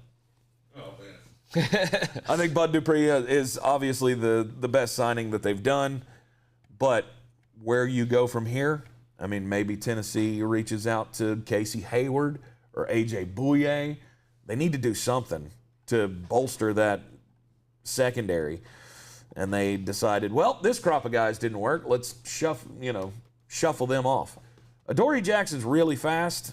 Oh, man. I think Bud Dupree is obviously the best signing that they've done. But where you go from here, I mean, maybe Tennessee reaches out to Casey Hayward or A.J. Bouye. They need to do something to bolster that secondary. And they decided, well, this crop of guys didn't work. Let's shuffle them off. Adoree Jackson's really fast.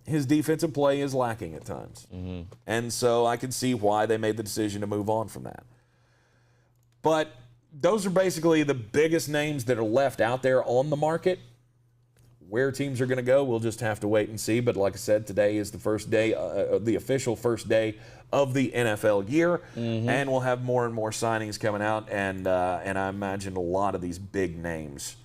His defensive play is lacking at times. Mm-hmm. And so I can see why they made the decision to move on from that. But those are basically the biggest names that are left out there on the market. Where teams are going to go, we'll just have to wait and see. But like I said, today is the first day, the official first day of the NFL year. Mm-hmm. And we'll have more and more signings coming out. And I imagine a lot of these big names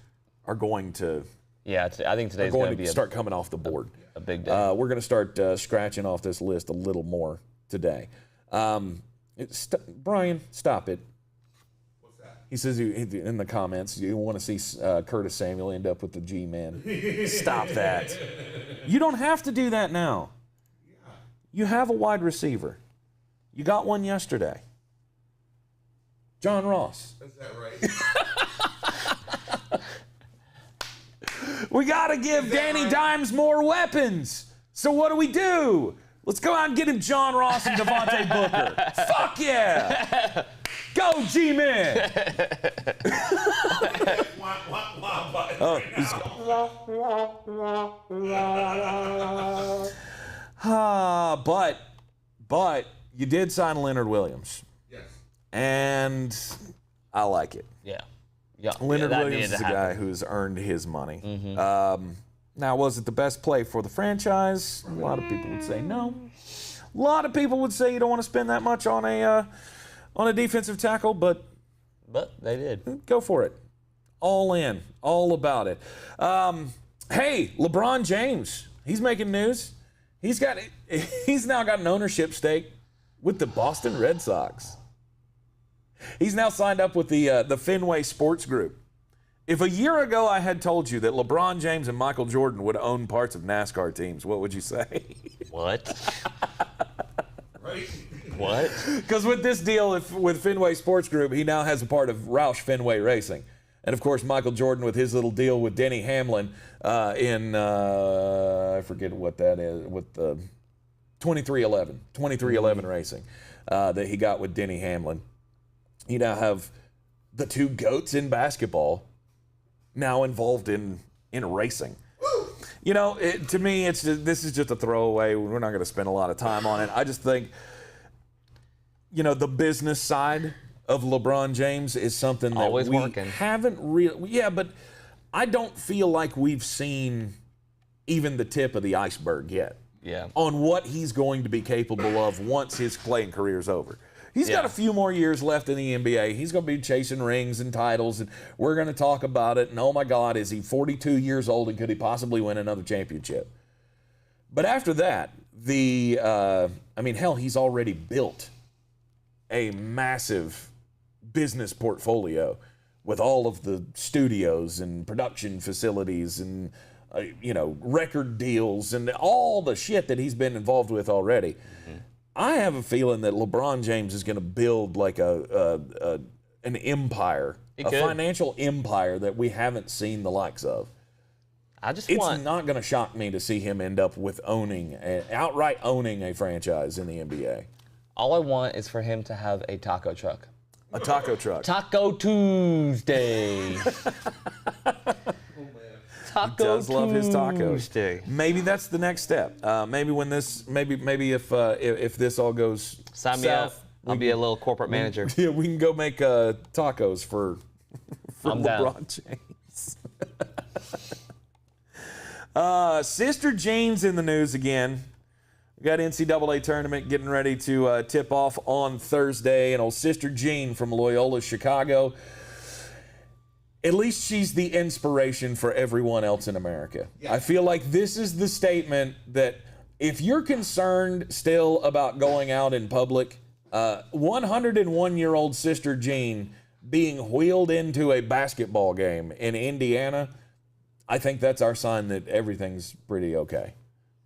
are going to... Yeah, I think today's going to start coming off the board. A big day. We're going to start scratching off this list a little more today. Brian, stop it. What's that? He says in the comments, you want to see Curtis Samuel end up with the G-Man. Stop that. You don't have to do that now. Yeah. You have a wide receiver. You got one yesterday. John Ross. Is that right? We got to give Danny right? Dimes more weapons. So what do? Let's go out and get him John Ross and Devontae Booker. Fuck yeah. Go G-Man. But you did sign Leonard Williams. Yes. and I like it. Yeah. Leonard that Williams is needed a to guy happen. who's earned his money. Now, was it the best play for the franchise? A lot of people would say no. A lot of people would say you don't want to spend that much on a defensive tackle, but they did. go for it. All in, all about it. Hey, LeBron James, he's making news. He's now got an ownership stake with the Boston Red Sox. He's now signed up with the Fenway Sports Group. If a year ago I had told you that LeBron James and Michael Jordan would own parts of NASCAR teams, what would you say? What? Right? What? Because with this deal with Fenway Sports Group, he now has a part of Roush Fenway Racing. And, of course, Michael Jordan with his little deal with Denny Hamlin I forget what that is, with the 2311 Racing that he got with Denny Hamlin. You now have the two GOATs in basketball now involved in racing. You know, to me, this is just a throwaway. We're not going to spend a lot of time on it. I just think, you know, the business side of LeBron James is something that Always we working. haven't really. Yeah, but I don't feel like we've seen even the tip of the iceberg yet. Yeah. On what he's going to be capable of once his playing career is over. He's got a few more years left in the NBA. He's going to be chasing rings and titles, and we're going to talk about it. And oh my God, is he 42 years old, and could he possibly win another championship? But after that, he's already built a massive business portfolio with all of the studios and production facilities and record deals and all the shit that he's been involved with already. Mm-hmm. I have a feeling that LeBron James is going to build like an empire, financial empire that we haven't seen the likes of. It's not going to shock me to see him end up with outright owning a franchise in the NBA. All I want is for him to have a taco truck. A taco truck. Taco Tuesday. He does love his tacos. Maybe that's the next step. Maybe if this all goes Sign me up. I'll be a little corporate manager. Yeah, we can go make tacos for I'm LeBron James. Sister Jean's in the news again. We got NCAA tournament getting ready to tip off on Thursday, and old Sister Jean from Loyola, Chicago. At least she's the inspiration for everyone else in America. Yeah. I feel like this is the statement that if you're concerned still about going out in public, 101-year-old Sister Jean being wheeled into a basketball game in Indiana, I think that's our sign that everything's pretty okay.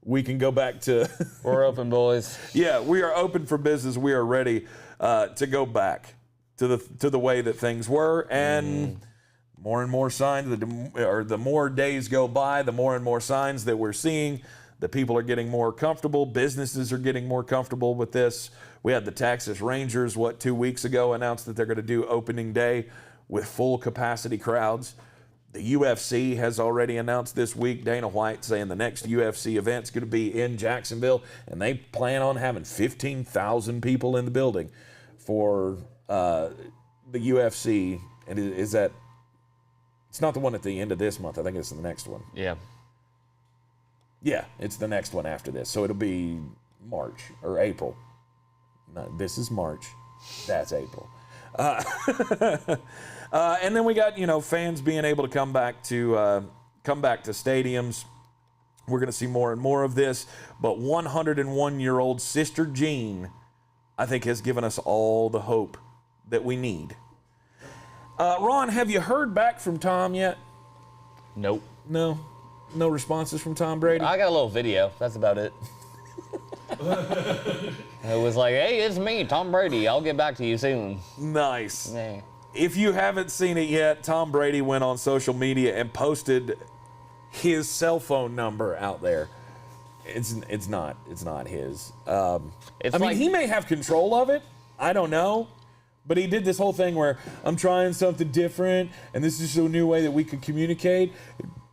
We can go back to... We're open, boys. Yeah, we are open for business. We are ready to go back to the way that things were, and... More and more signs, the more days go by, the more and more signs that we're seeing that people are getting more comfortable. Businesses are getting more comfortable with this. We had the Texas Rangers, 2 weeks ago, announced that they're going to do opening day with full capacity crowds. The UFC has already announced this week, Dana White saying the next UFC event's going to be in Jacksonville, and they plan on having 15,000 people in the building for the UFC. And is that... It's not the one at the end of this month. I think it's the next one. Yeah. Yeah, it's the next one after this. So it'll be March or April. No, this is March. That's April. And then we got, fans being able to come back to stadiums. We're going to see more and more of this. But 101-year-old Sister Jean, I think, has given us all the hope that we need. Ron, have you heard back from Tom yet? Nope. No responses from Tom Brady? I got a little video. That's about it. It was like, hey, it's me, Tom Brady. I'll get back to you soon. Nice. Yeah. If you haven't seen it yet, Tom Brady went on social media and posted his cell phone number out there. It's not his. He may have control of it. I don't know. But he did this whole thing where I'm trying something different, and this is a new way that we could communicate.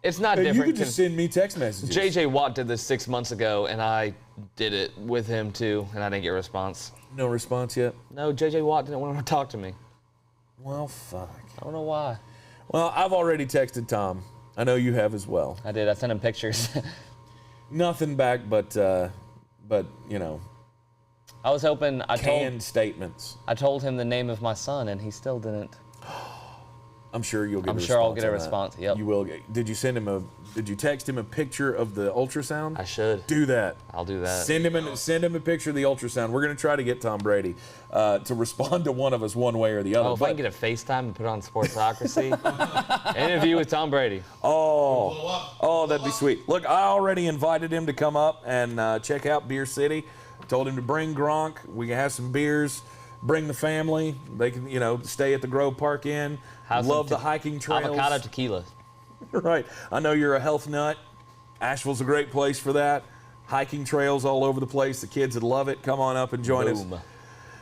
It's not Hey, different. you could just send me text messages. J.J. Watt did this 6 months ago, and I did it with him too, and I didn't get a response. No response yet? No, J.J. Watt didn't want to talk to me. Well, fuck. I don't know why. Well, I've already texted Tom. I know you have as well. I did. I sent him pictures. Nothing back but you know, I was hoping. canned statements. I told him the name of my son, and he still didn't. I'm sure you'll get. I'm a sure I'll get a on that. response. Yep. You will. Did you send him Did you text him a picture of the ultrasound? I should. Do that. I'll do that. Send him a picture of the ultrasound. We're gonna try to get Tom Brady to respond to one of us one way or the other. Oh, if I can get a FaceTime and put it on Sportsocracy, interview with Tom Brady. Oh, that'd be sweet. Look, I already invited him to come up and check out Beer City. Told him to bring Gronk. We can have some beers. Bring the family. They can, stay at the Grove Park Inn. Love the hiking trails. Avocado tequila. Right. I know you're a health nut. Asheville's a great place for that. Hiking trails all over the place. The kids would love it. Come on up and join us.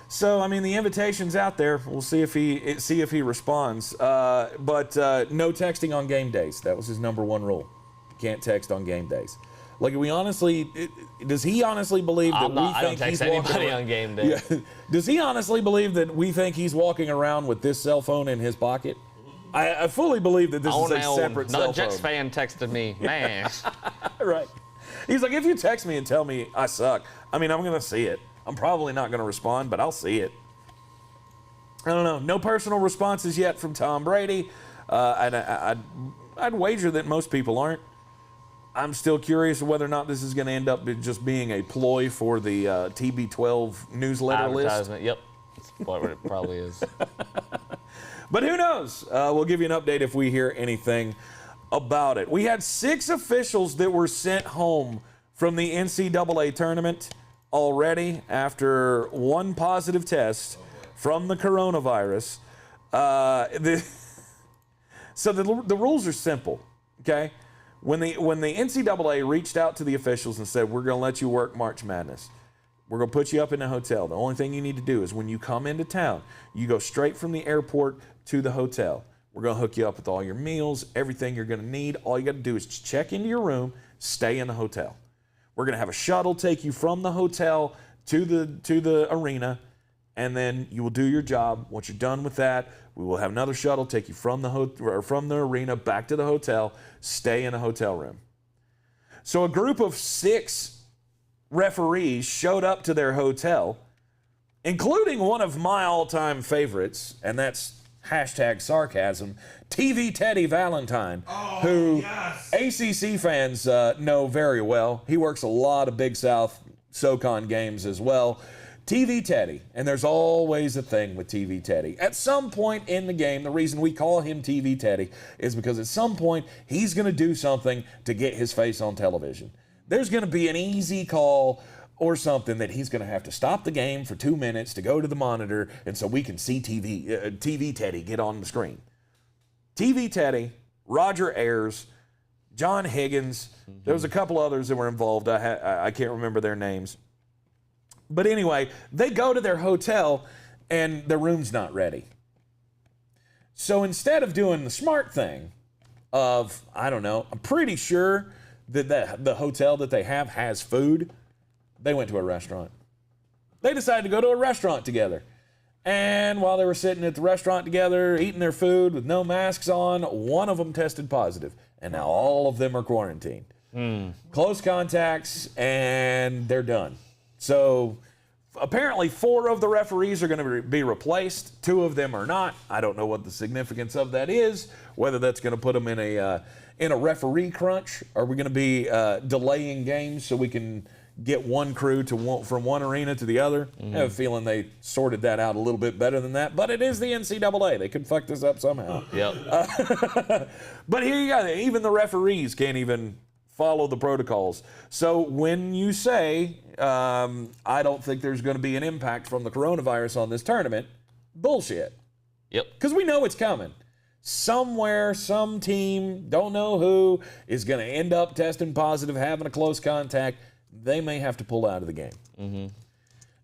So, I mean, the invitation's out there. We'll see if he responds. But no texting on game days. That was his number one rule. You can't text on game days. Like, does he honestly believe that I don't text anybody on game day. Yeah. Does he honestly believe that we think he's walking around with this cell phone in his pocket? I fully believe that this is a separate cell phone. Another Jets fan texted me, man. Right. He's like, if you text me and tell me I suck, I'm going to see it. I'm probably not going to respond, but I'll see it. I don't know. No personal responses yet from Tom Brady. I'd wager that most people aren't. I'm still curious whether or not this is going to end up just being a ploy for the TB12 newsletter list. Advertisement, yep. That's what it probably is. But who knows? We'll give you an update if we hear anything about it. We had 6 officials that were sent home from the NCAA tournament already after one positive test from the coronavirus. So the rules are simple, okay? When the NCAA reached out to the officials and said, we're going to let you work March Madness, we're going to put you up in a hotel. The only thing you need to do is when you come into town, you go straight from the airport to the hotel. We're going to hook you up with all your meals, everything you're going to need. All you got to do is check into your room, stay in the hotel. We're going to have a shuttle take you from the hotel to the arena, and then you will do your job. Once you're done with that, we will have another shuttle take you from the arena back to the hotel, stay in a hotel room. So a group of 6 referees showed up to their hotel, including one of my all-time favorites, and that's #sarcasm, TV Teddy Valentine, who ACC fans know very well. He works a lot of Big South SoCon games as well. TV Teddy, and there's always a thing with TV Teddy. At some point in the game, the reason we call him TV Teddy is because at some point he's going to do something to get his face on television. There's going to be an easy call or something that he's going to have to stop the game for 2 minutes to go to the monitor, and so we can see TV Teddy get on the screen. TV Teddy, Roger Ayers, John Higgins, there was a couple others that were involved. I can't remember their names. But anyway, they go to their hotel, and their room's not ready. So instead of doing the smart thing of, I don't know, I'm pretty sure that the hotel that they have has food, they went to a restaurant. They decided to go to a restaurant together. And while they were sitting at the restaurant together, eating their food with no masks on, one of them tested positive. And now all of them are quarantined. Close contacts, and they're done. So apparently 4 of the referees are going to be replaced. 2 of them are not. I don't know what the significance of that is, whether that's going to put them in a referee crunch. Are we going to be delaying games so we can get one crew from one arena to the other? I have a feeling they sorted that out a little bit better than that, but it is the NCAA. They could fuck this up somehow. Yep. But here you go. Even the referees can't even follow the protocols. So when you say, I don't think there's going to be an impact from the coronavirus on this tournament, bullshit. Yep. Because we know it's coming. Somewhere, some team, don't know who, is going to end up testing positive, having a close contact. They may have to pull out of the game.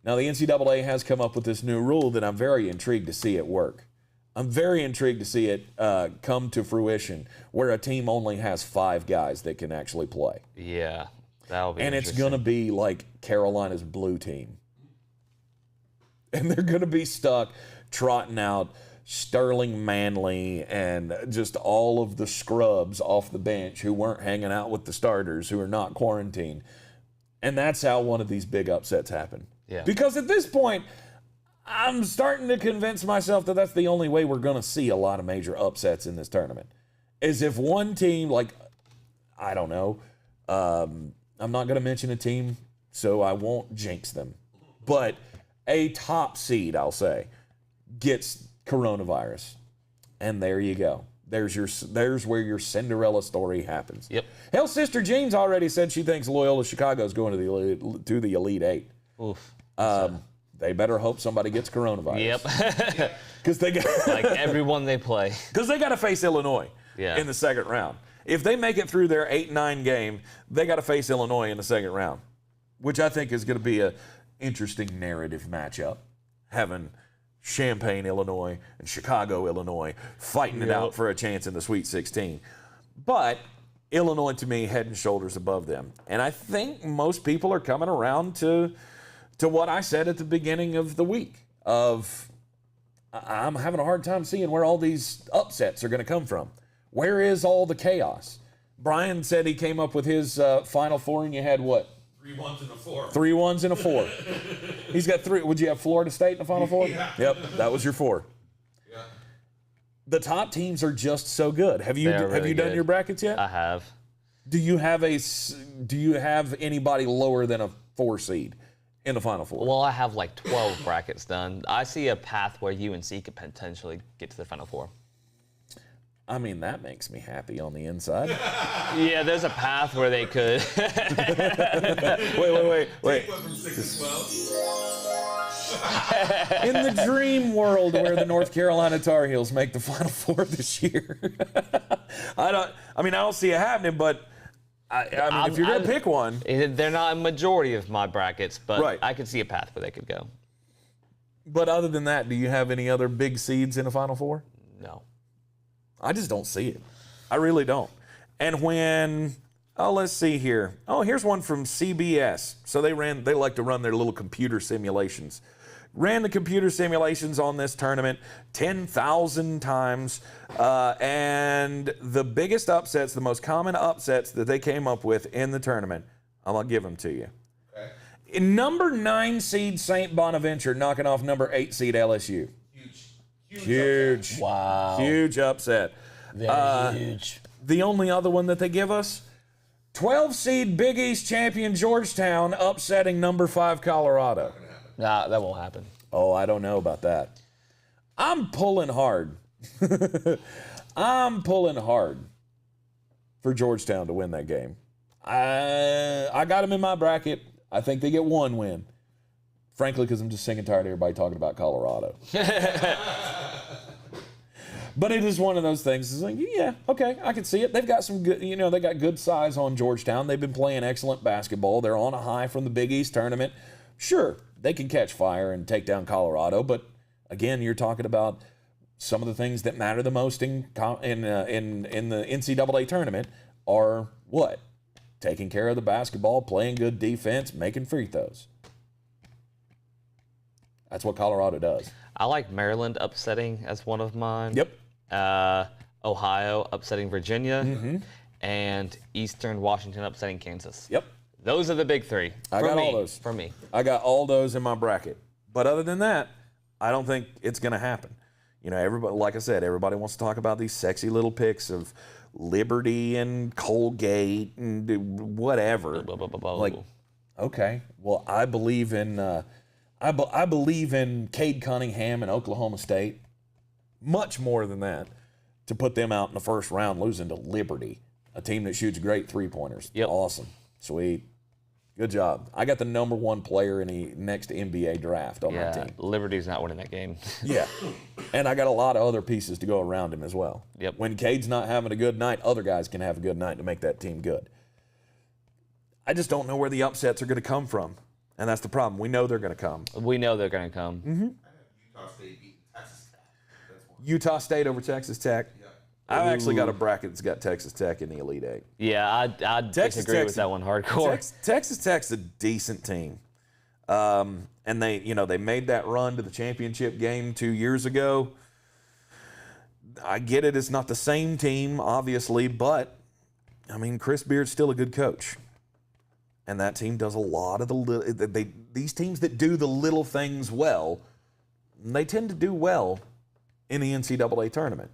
Now, the NCAA has come up with this new rule that I'm very intrigued to see it work. I'm very intrigued to see it come to fruition where a team only has 5 guys that can actually play. Yeah, that'll be And it's going to be like Carolina's blue team. And they're going to be stuck trotting out Sterling Manley and just all of the scrubs off the bench who weren't hanging out with the starters, who are not quarantined. And that's how one of these big upsets happen. Yeah. Because at this point, I'm starting to convince myself that that's the only way we're going to see a lot of major upsets in this tournament. Is if one team, like, I don't know, I'm not going to mention a team, so I won't jinx them. But a top seed, I'll say, gets coronavirus. And there you go. There's where your Cinderella story happens. Yep. Hell, Sister Jean's already said she thinks Loyola Chicago's going to the Elite Eight. Oof. They better hope somebody gets coronavirus. Yep. Because they got Like everyone they play. because they got to face Illinois in the second round. If they make it through their 8-9 game, they got to face Illinois in the second round, which I think is going to be a interesting narrative matchup. Having Champaign, Illinois, and Chicago, Illinois, fighting it out for a chance in the Sweet 16. But Illinois, to me, head and shoulders above them. And I think most people are coming around to what I said at the beginning of the week of I'm having a hard time seeing where all these upsets are going to come from. Where is all the chaos? Brian said he came up with his Final Four, and you had what? 3 1s and a 4. 3 1s and a 4. He's got 3. Would you have Florida State in the Final Four? Yeah. Yep, that was your 4. Yeah. The top teams are just so good. Have you really done good. your brackets yet? I have. Do you have anybody lower than a 4 seed in the Final Four? Well, I have like 12 brackets done. I see a path where UNC could potentially get to the Final Four. I mean, that makes me happy on the inside. Yeah, there's a path where they could. Wait. Went from 6 to 12. In the dream world where the North Carolina Tar Heels make the Final Four this year, I don't see it happening. But I mean, if you're gonna pick one, They're not a majority of my brackets, but Right. I could see a path where they could go. but other than that, do you have any other big seeds in the Final Four? No. I just don't see it. I really don't. And let's see here. Oh, here's one from CBS. So they like to run their little computer simulations. Ran the computer simulations on this tournament 10,000 times. And the biggest upsets, the most common upsets that they came up with in the tournament, I'm going to give them to you. Okay. Number 9 seed St. Bonaventure knocking off number 8 seed LSU. Huge. Wow. Huge upset. Very huge. The only other one that they give us, 12 seed Big East champion Georgetown upsetting number 5 Colorado. Nah, that won't happen. Oh, I don't know about that. I'm pulling hard. I'm pulling hard for Georgetown to win that game. I got them in my bracket. I think they get 1 win. Frankly, because I'm just sick and tired of everybody talking about Colorado. But it is one of those things. It's like, yeah, okay, I can see it. They've got some good, they got good size on Georgetown. They've been playing excellent basketball. They're on a high from the Big East tournament. Sure, they can catch fire and take down Colorado, but again, you're talking about some of the things that matter the most in the NCAA tournament are what? Taking care of the basketball, playing good defense, making free throws. That's what Colorado does. I like Maryland upsetting as one of mine. Yep. Ohio upsetting Virginia. Mm-hmm. And Eastern Washington upsetting Kansas. Yep. Those are the big 3. I got all those. For me. I got all those in my bracket. But other than that, I don't think it's going to happen. Everybody, like I said, everybody wants to talk about these sexy little picks of Liberty and Colgate and whatever. Like, okay, well, I believe in I believe in Cade Cunningham and Oklahoma State much more than that to put them out in the first round losing to Liberty, a team that shoots great three-pointers. Yep. Awesome. Sweet. Good job. I got the number 1 player in the next NBA draft on my team. Liberty's not winning that game. Yeah. And I got a lot of other pieces to go around him as well. Yep. When Cade's not having a good night, other guys can have a good night to make that team good. I just don't know where the upsets are going to come from. And that's the problem. We know they're going to come. We know they're going to come. Mm-hmm. Utah State beating Texas. Utah State over Texas Tech. I've actually got a bracket that's got Texas Tech in the Elite Eight. Yeah, I disagree with that one hardcore. Texas Tech's a decent team. And they made that run to the championship game 2 years ago. I get it, it's not the same team, obviously, but, I mean, Chris Beard's still a good coach. And that team does a lot of these teams that do the little things well, they tend to do well in the NCAA tournament.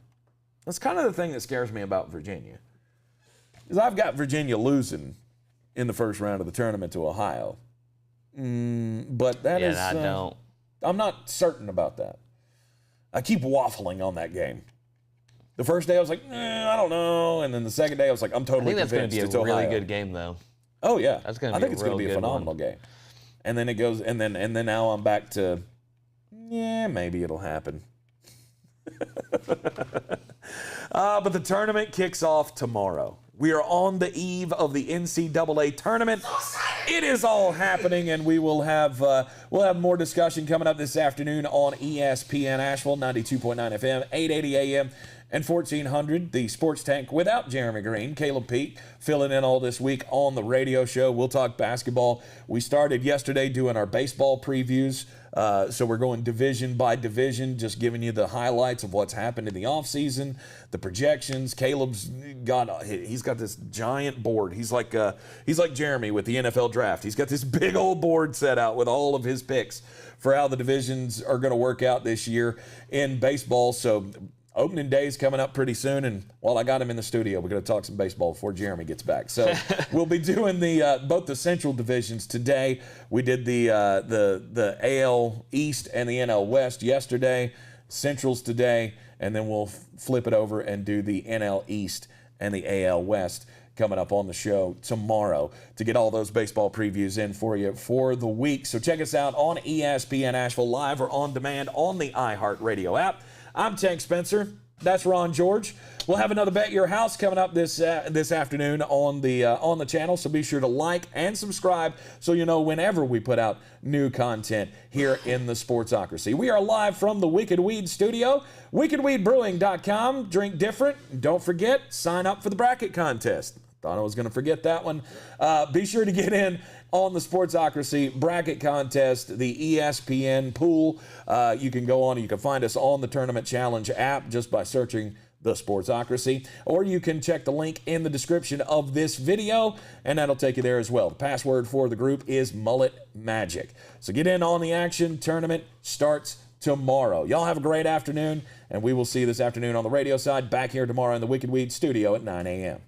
That's kind of the thing that scares me about Virginia. Is I've got Virginia losing in the first round of the tournament to Ohio. But that is... I don't. I'm not certain about that. I keep waffling on that game. The first day I was like, I don't know. And then the second day I was like, I'm totally convinced it's Ohio. I think that's going to be a really good game, though. Oh, yeah. That's gonna be I think it's going to be a phenomenal game. And then it goes, and then now I'm back to, maybe it'll happen. But the tournament kicks off tomorrow. We are on the eve of the NCAA tournament. It is all happening, and we'll have more discussion coming up this afternoon on ESPN Asheville, 92.9 FM, 880 AM, and 1400. The Sports Tank without Jeremy Greene. Caleb Peak filling in all this week on the radio show. We'll talk basketball. We started yesterday doing our baseball previews. So we're going division by division, just giving you the highlights of what's happened in the offseason, the projections. Caleb's got this giant board. He's like Jeremy with the NFL draft. He's got this big old board set out with all of his picks for how the divisions are going to work out this year in baseball. So opening day is coming up pretty soon, and while I got him in the studio, we're going to talk some baseball before Jeremy gets back. So we'll be doing both the Central divisions today. We did the AL East and the NL West yesterday, Centrals today, and then we'll flip it over and do the NL East and the AL West coming up on the show tomorrow to get all those baseball previews in for you for the week. So check us out on ESPN Asheville Live or on demand on the iHeartRadio app. I'm Tank Spencer. That's Ron George. We'll have another Bet Your House coming up this afternoon on the channel. So be sure to like and subscribe so you know whenever we put out new content here in the Sportsocracy. We are live from the Wicked Weed studio. WickedWeedBrewing.com. Drink different. Don't forget, sign up for the bracket contest. Thought I was going to forget that one. Be sure to get in on the Sportsocracy bracket contest, the ESPN pool. You can go on, you can find us on the Tournament Challenge app just by searching the Sportsocracy, or you can check the link in the description of this video, and that'll take you there as well. The password for the group is MulletMagic. So get in on the action. Tournament starts tomorrow. Y'all have a great afternoon, and we will see you this afternoon on the radio side, back here tomorrow in the Wicked Weed studio at 9 a.m.